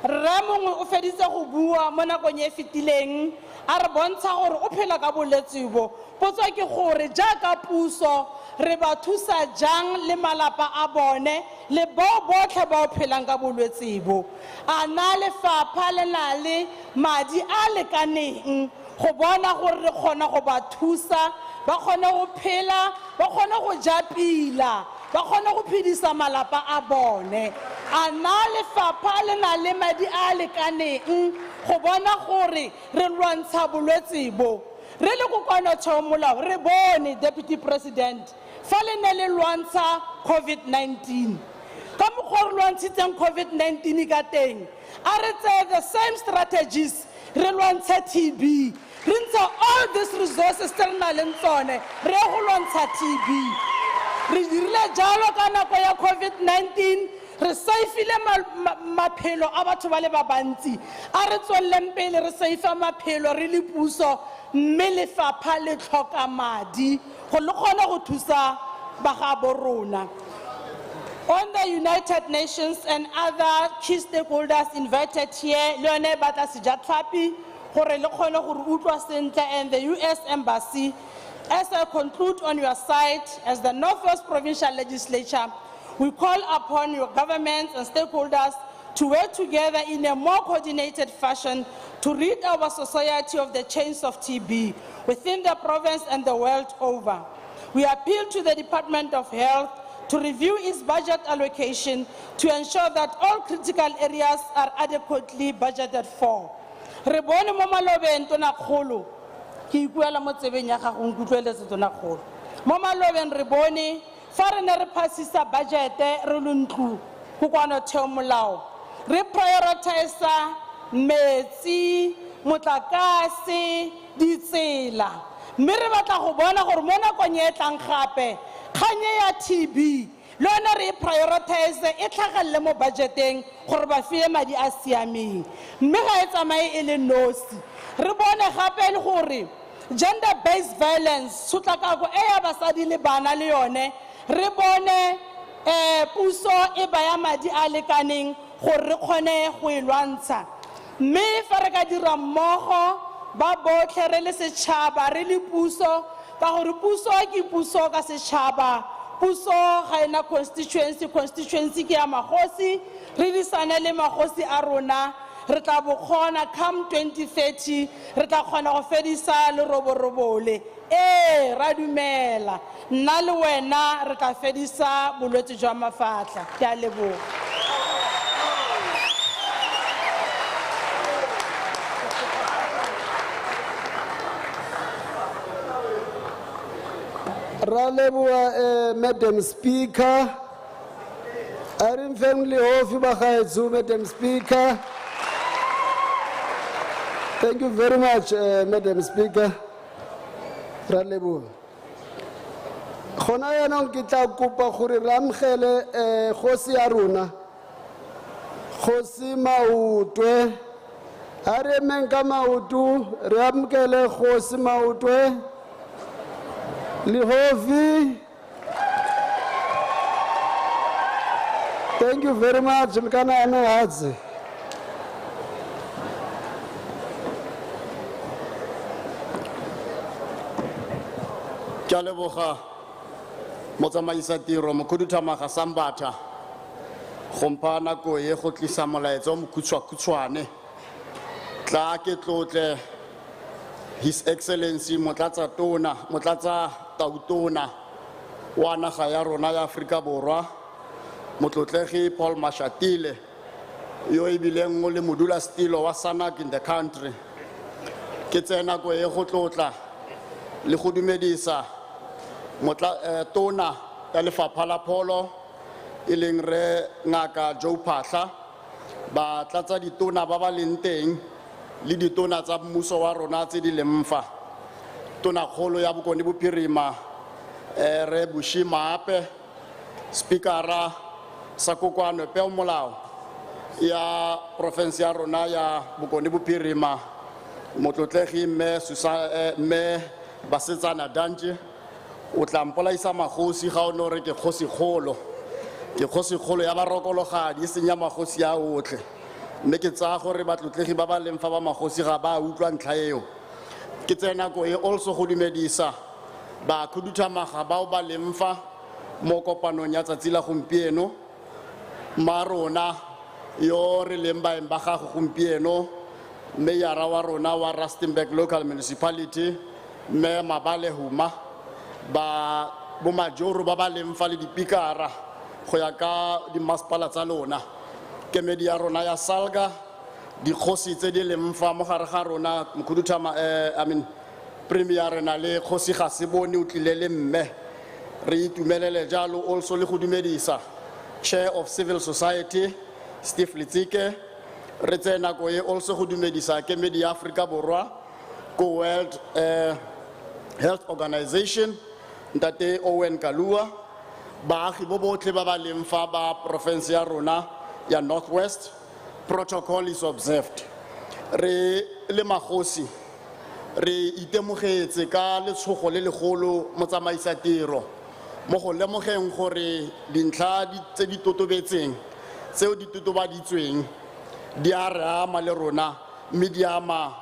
I: Rre mongwe o feditse go bua mo nakong e fetileng a re bontsha gore o phela ka bolwetse bo. Potso ke gore jaaka puso re ba thusa jang le malapa a bone le bo botlhe ba o phelang ka bolwetse bo. A na lefapha le na le madi a lekaneng go bona gore re kgona go ba thusa ba kgone go phela ba kgone go ja pila ba kgone go phedisa malapa a bone. A na lefapha le na le madi a lekaneng go bona gore re lwantsha bolwetse bo. Re le go kwana tshomolao re bone Deputy President fa le ne le lwantsha COVID-19 ka mokgwa re lwantshitseng COVID-19 ka teng a re tse the same strategies re lwantsha TB re ntsha all these resources tse re na leng tsone re go lwantsha TB re dirile jalo ka nako ya COVID-19 re saifile maphelo a batho ba le ba bantsi a re tswelleng pele re saifa maphelo re le puso mme lefapha le tlhoka madi go le kgona go thusa ba ga borona. On the United Nations and other key stakeholders invited here, Leone Bata Sijatlapi, gore le kgone gore utlwa sentle, and the US Embassy. As I conclude on your side, as the Northwest Provincial Legislature, we call upon your governments and stakeholders to work together in a more coordinated fashion to rid our society of the chains of TB within the province and the world over. We appeal to the Department of Health to review its budget allocation to ensure that all critical areas are adequately budgeted for. Re bone mo malobeng tona kgolo ke ikuela mo tsebeng ya ga go nkutlweletse tona kgolo mo malobeng re bone fa re ne re phasisa budgete re luntlu go kwana theomolao re prioritize metsi motlakase ditsela mme re batla go bona gore mo nakong e tlang gape kganye ya TB le yona re prioritize e tlhagelle mo budgeteng gore ba fie madi a siameng mme ga e tsamaye e le nosi re bone gape le gore gender based violence tshotlakako e ya basadi le bana le yone re bone puso e baya madi a lekaneng gore re kgone go e lwantsha mme fa re ka dira mmogo ba botlhe re le setšhaba re le puso ka gore puso ke puso ka setšhaba puso ga ena constituency ke ya magosi re disane le magosi a rona re tla bokgona come 2030 re tla kgona go fedisa le roborobole ra dumela nna le wena re tla fedisa bolwetse jwa mafatla ke a leboga.
A: Ralebua, Madam Speaker. Arin family of Madam Speaker. Thank you very much, Madam Speaker. Ralebua. Khona yana nkitla kopa gore ramgele khosi ya rona. Khosi Mautwe. Are menka Mautu, ramkele khosi Mautwe. Lihovi. Thank you very much. Mkana Anahadze.
K: Kyaleboga motsamaisa tiro mokhuduthamaga Sambata Gompha nako e go tlisa molaetsa o mokhutshwane tla ke tlotle His Excellency Motlatsa Tautona wa naga ya rona ya Afrika Borwa Motlotlegi Paul Mashatile yo e bileng o le modulasetilo wa SANAC in the country ke tsena go e go tlotla le go dumedisa tona ya lefapha la pholo e leng re ngaka Joe Phaahla ba tlatsa ditona ba ba leng teng le ditona tsa mmuso wa rona tse di lemfa tona kgolo ya Bokone Bophirima re Bushimape speakera sa kokoano peomolao ya province ya rona ya Bokone Bophirima Motlotlegi me Basetsana Dantje o tla mpolaisa magosi ga o no re ke kgosigolo ya barokologadi e senya magosi a otlhe mme ke tsaya gore batlotlegi ba ba leng fa ba magosi ga ba utlwa ntlha eo ke tsena go e also go dumedisa ba khuduthamaga bao ba leng fa mo kopanong ya tsatsi la gompieno marona yo re leng baeng ba gago gompieno meyara wa rona wa Rustenburg Local Municipality me Mabale Huma ba bo majoro ba ba leng fa le dipikara go ya ka di masepala tsa lona kemedi ya rona ya Salga dikgosi tse di leng fa mo gare ga rona mokhuduthama premier rena le kgosi ga se bone o tlile le mme re itumelele jalo also le go dumedisa Chair of Civil Society Steve Litsike re tsena go e also go dumedisa kemedi ya Afrika Borwa go World Health Organization Ntate Owen Kalua baagi bo botlhe ba ba leng fa ba province ya rona ya Northwest protocol is observed re le magosi re itemogetse ka letshogo le legolo mo tsamaisa tiro mo go lemogeng gore dintlha tse di totobetseng tseo di totobaditsweng di a re ama le rona mme di ama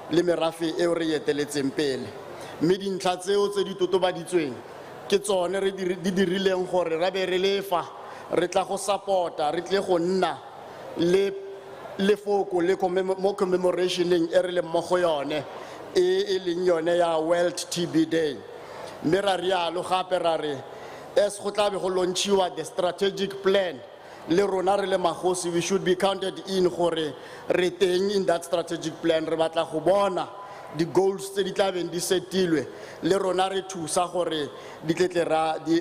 K: le merafe eo re eteletseng pele mme dintlha tseo tse di totobaditsweng ke tsone re di dirileng gore ra be re lefa re tla go supporta re tle go nna le lefoko le mo commemorationeng e re le mo go yone e leng yone ya World TB Day mme ra rialo gape ra re es go tla be go launchiwa the strategic plan le rona re le magosi we should be counted in gore re teng in that strategic plan re batla go bona di goals tse di tla beng di setilwe le rona re thusa gore di tletle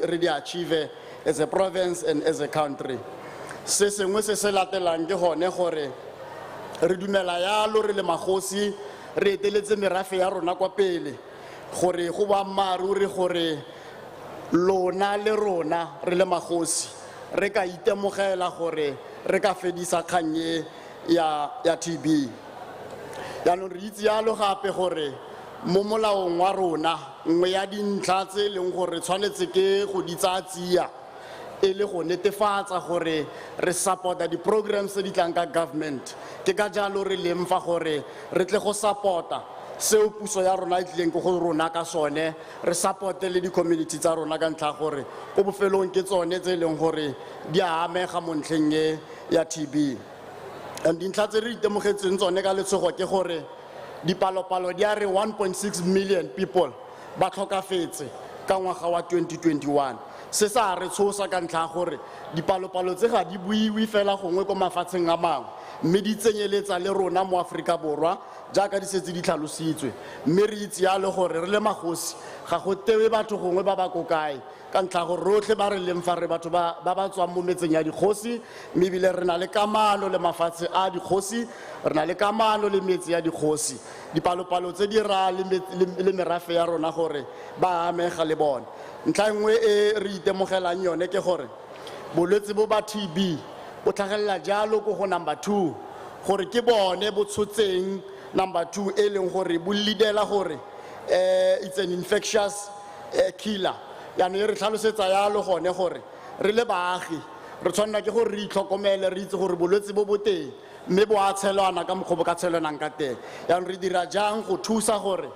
K: re di achieve as a province and as a country se sengwe se se latelang ke gone gore re dumela yalo re le magosi re eteletse merafe ya rona kwa pele gore go ba mmaruri gore lona le rona re le magosi re ka itemogela gore re ka fedisa kganye ya TB yaanong re itse yalo gape gore mo molaong wa rona nngwe ya dintlha tse leng gore tshwanetse ke go di tsaya tsia e le go netefatsa gore re supporta di programs tse di tlang ka government ke ka jalo re leng fa gore re tle go supporta seo puso ya rona e tlileng go rona ka sone re supporte le di community tsa rona ka ntlha gore go bofelong ke tsone tse leng gore di a amega mo ntlheng e ya TB and dintlha tse re itemogetseng tsone ka letshogo ke gore dipalopalo di a re 1.6 million people ba tlhokafetse ka ngwaga wa 2021 se sa re tshosa ka ntlha gore dipalopalo tse ga di buiwe fela gongwe ko mafatsheng a mangwe mme di tsenyeletsa le rona mo Afrika Borwa jaaka di setse di tlhalositswe mme re itse yalo gore re le magosi ga go tewe batho gongwe ba ba kokae ka ntlha gore rotlhe ba re leng fa re batho ba tswang mo metseng ya dikgosi mme ebile re na le kamano le mafatshe a dikgosi re na le kamano le metse ya dikgosi dipalopalo tse di ra le merafe ya rona gore ba amega le bona ntlha nngwe e re itemogelang yone ke gore bolwetse bo ba TB bo tlhagelela jalo ko go number 2 gore ke bone bo tshotseng number 2 e leng gore bo leadela gore it's an infectious killer yaanong re tlhalosetsa yalo gone gore re le baagi re tshwanela ke gore re itlhokomele re itse gore bolwetse bo boteng mme bo a tshelwana ka mokgwa bo ka tshelwanang ka teng yaanong re dira jang go thusa gore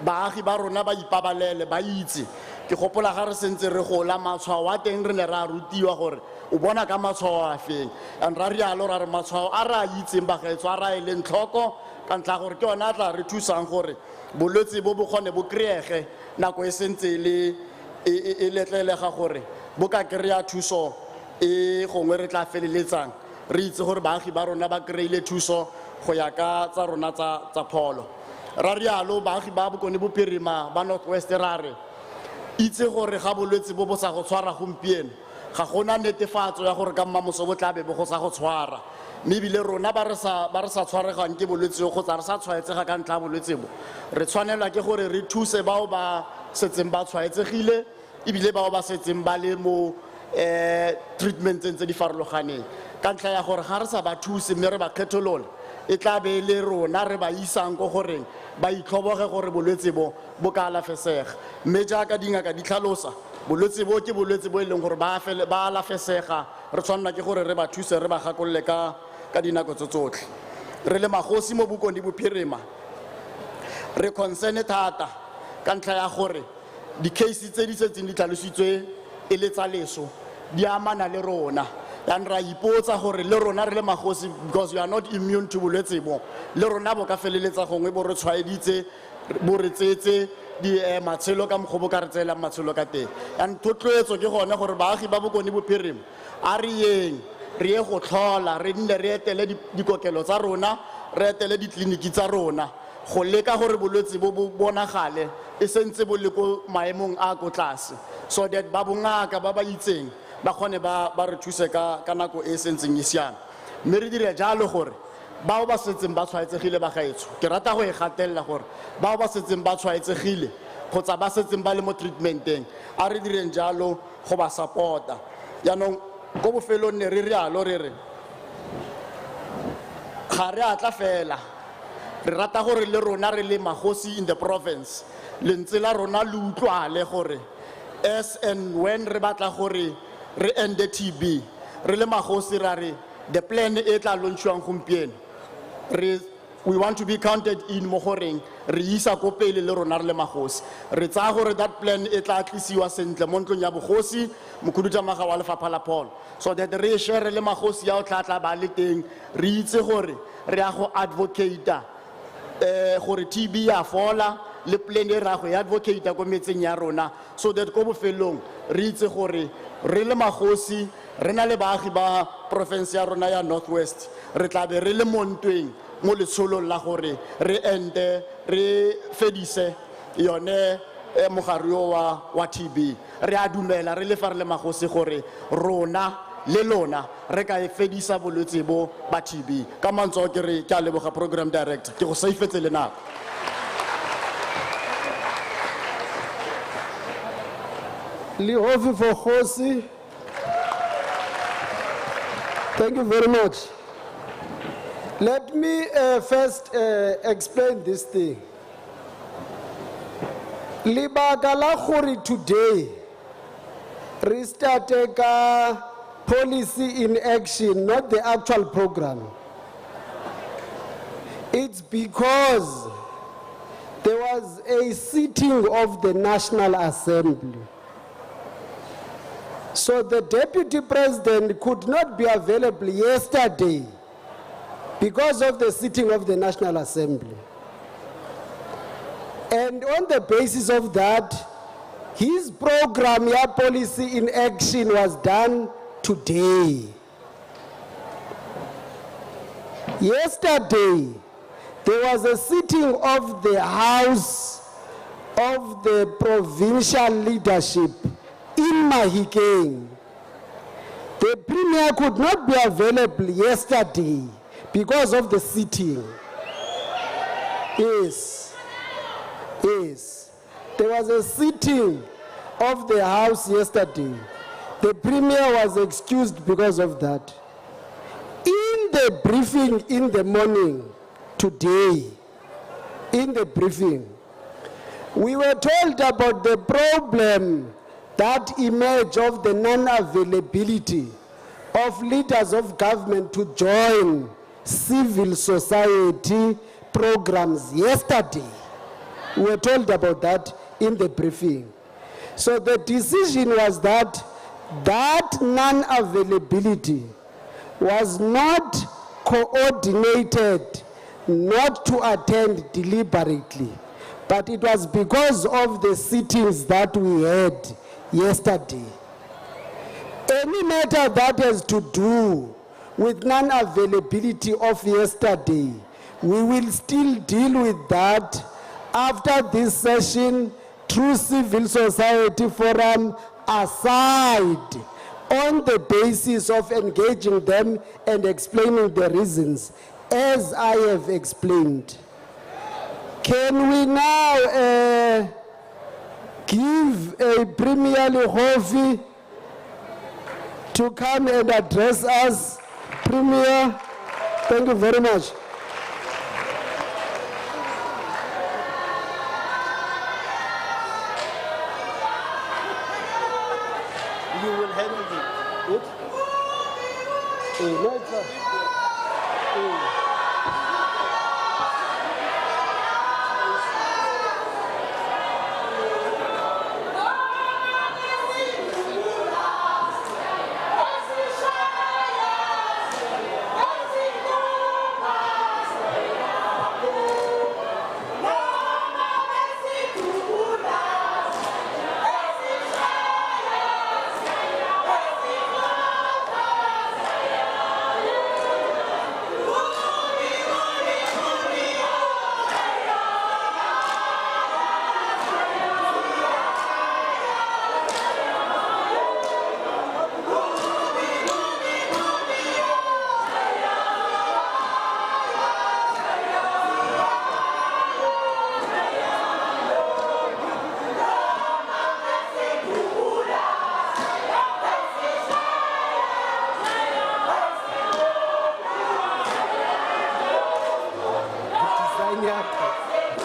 K: baagi ba rona ba ipabalele ba itse ke gopola ga re sentse re gola matshwao a teng re ne ra rutiwa gore o bona ka matshwao a feng and ra rialo ra re matshwao a ra itseng bagaetso a ra eleng tlhoko ka ntlha gore ke ona a tla re thusang gore bolwetse bo bo kgone bo kry-ege nako e sentse e letlelega gore bo ka kry-a thuso e gongwe re tla feleletsang re itse gore baagi ba rona ba kry-ile thuso go ya ka tsa rona tsa pholo ra rialo baagi ba bokone bophirima ba Northwest ra re itse gore ga bolwetse bo bo sa go tshwara gompieno ga gona netefatso ya gore ka mmamoso bo tla be bo go sa go tshwara mme ebile rona ba re sa tshwaregang ke bolwetse go tsa re sa tshwaetsega ka ntlha bolwetse bo re tshwanelwa ke gore re thuse bao ba setseng ba tshwaetsegile ebile bao ba setseng ba le mo treatment tse di farologaneng ka ntlha ya gore ga re sa ba thuse mme re ba kgetholole e tla be le rona re ba isang go goreng ba itlhoboge gore bolwetse bo ka alafesega mme jaaka dingaka di tlhalosa bolwetse bo ke bolwetse bo e leng gore ba alafesega re tshwanela ke gore re ba thuse re ba gakolole ka dinako tse tsotlhe re le magosi mo bokone bophirima re concerne thata ka ntlha ya gore di-case tse di setseng di tlhalositswe e le tsa leso di amana le rona and ra ipotsa gore le rona re le magosi because we are not immune to bolwetse bo le rona bo ka feleletsa gongwe bo re tshwaeditse bo re tsetse di matshelo ka mokgobo ka re tseelang matshelo ka teng and thotloetso ke gone gore baagi ba bokone bophirima a re yeng re ye go tlhola re nne re etele dikokelo tsa rona re etele ditleliniki tsa rona go leka gore bolwetse bo bonagale e sentse bo le ko maemong a ko tlase so that ba bongaka ba ba itseng ba kgone ba re thuse ka nako e sentseng e siame mme re dire jalo gore bao ba setseng ba tshwaetsegile ba gaetsho ke rata go e gatelela gore bao ba setseng ba tshwaetsegile kgotsa ba setseng ba le mo treatmenteng a re direng jalo go ba support-a yaanong ko bofelong ne re rialo re re ga re atla fela re rata gore le rona re le magosi in the province lentse la rona le utlwale gore as and when re batla gore re ende TB re le magosi ra re the plan e tla launchwang gompieno we want to be counted in mo goreng re isa ko pele le rona re le magosi re tsaya gore that plan e tla tlisiwa sentle mo ntlong ya bogosi mokhuduthamaga wa lefapha la pholo so that re share le magosi ya o tla ba le teng re itse gore re a go advocate gore TB ya fola le plan e ra go advocate ko metseng ya rona so that ko bofelong re itse gore re le magosi re na le baagi ba province ya rona ya Northwest re tla be re le montweng mo letsholong la gore re ente re fedise yone mogare wa TB re a dumela re le fa re le magosi gore rona le lona re ka e fedisa bolwetse bo ba TB ka mantso ke re ke a leboga program director ke go saifetse le nako
A: Lihofi for Khosi. Thank you very much. Let me first explain this thing. Libaka la gore today, re starte ka policy in action, not the actual program. It's because there was a sitting of the National Assembly. So the Deputy President could not be available yesterday because of the sitting of the National Assembly. And on the basis of that, his program, your policy in action, was done today. Yesterday, there was a sitting of the House of the Provincial Leadership in Mahikeng. The Premier could not be available yesterday because of the sitting. Yes. There was a sitting of the House yesterday. The Premier was excused because of that. In the briefing in the morning today, in the briefing, we were told about the problem that emerged of the non-availability of leaders of government to join civil society programs yesterday. We were told about that in the briefing. So the decision was that non-availability was not coordinated not to attend deliberately, but it was because of the sittings that we had yesterday. Any matter that has to do with non-availability of yesterday, we will still deal with that after this session through civil society forum aside, on the basis of engaging them and explaining the reasons, as I have explained. Can we now give a Premier Lehofi to come and address us? Premier, thank you very much.
J: You will handle it.
A: No, it's not.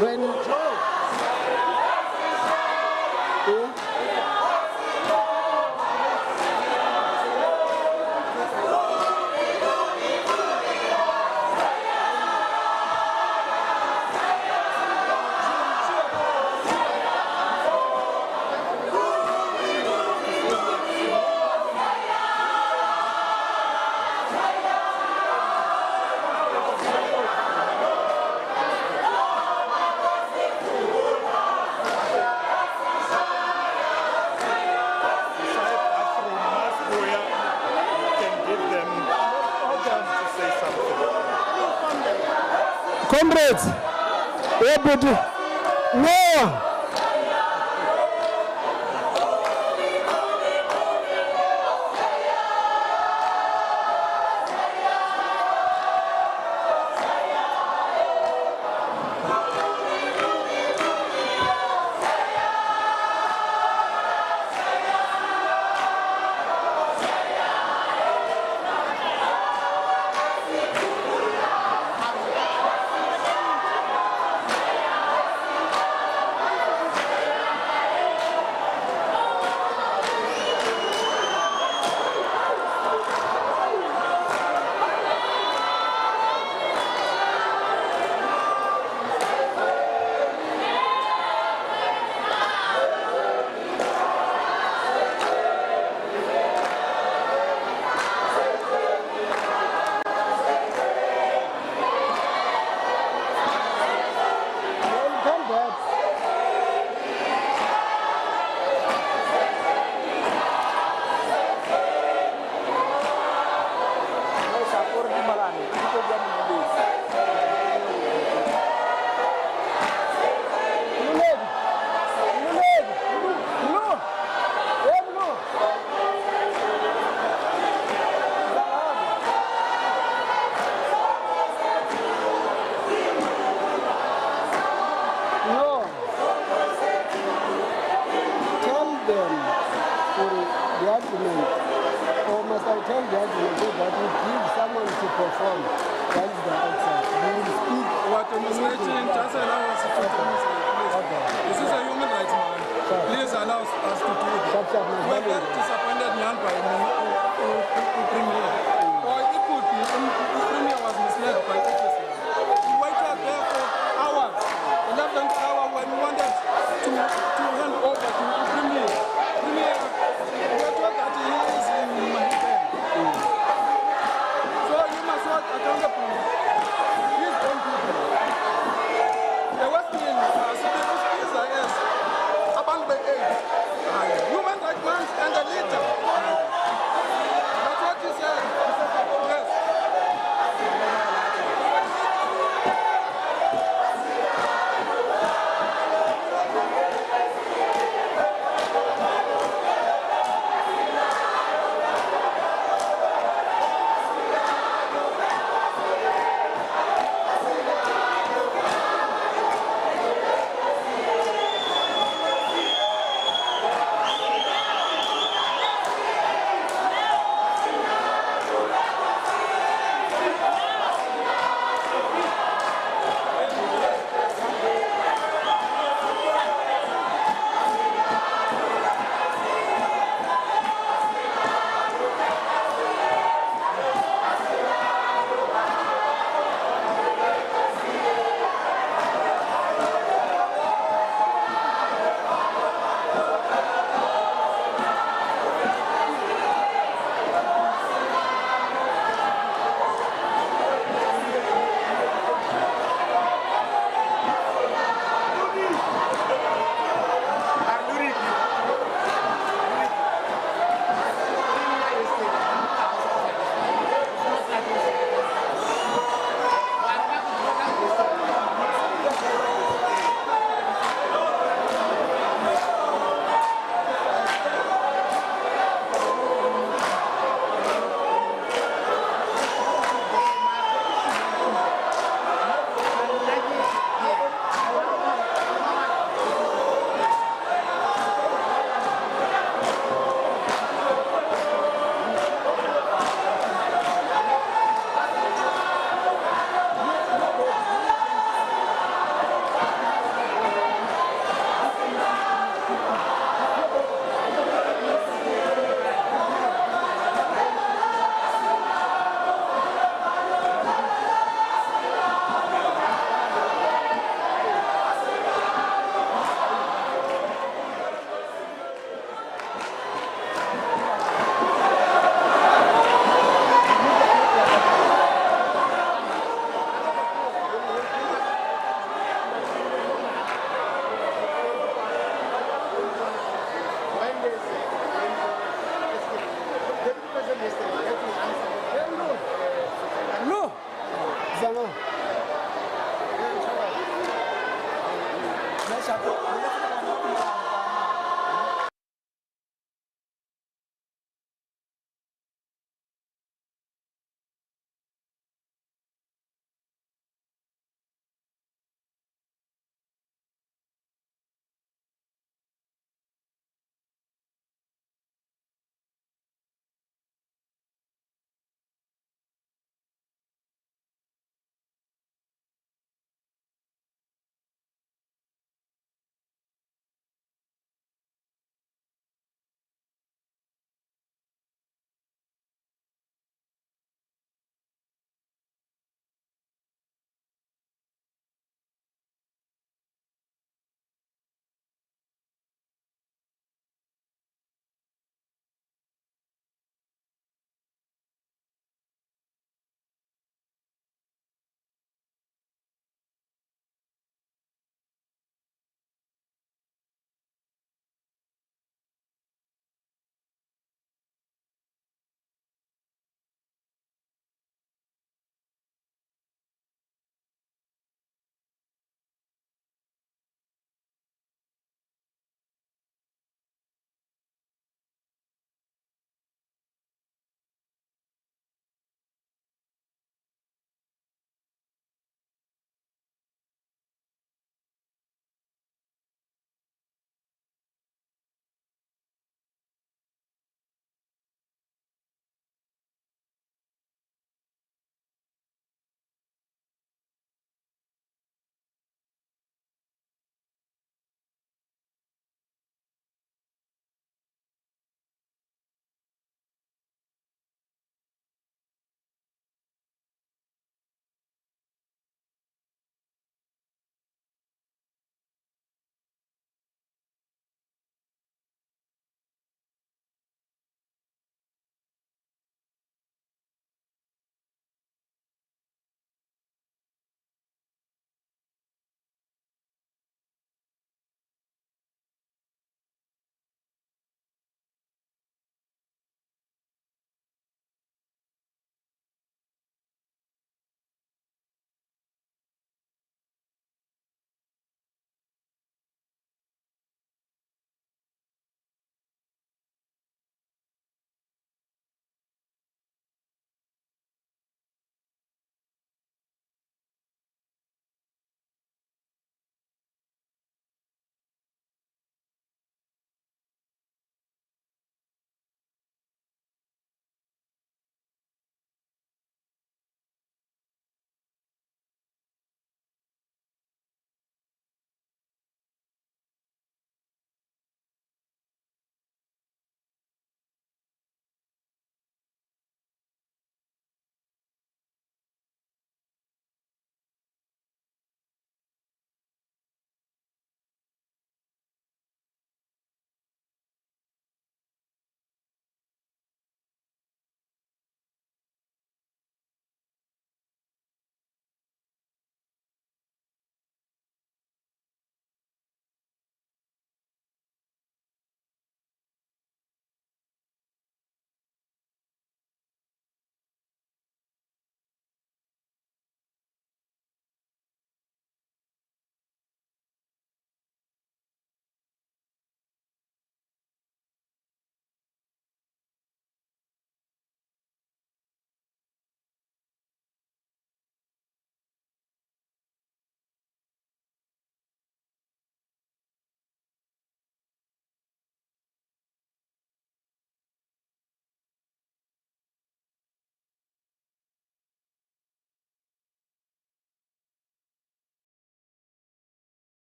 A: When comrades, no.
L: Please allow us to do it. We are very disappointed, young by me.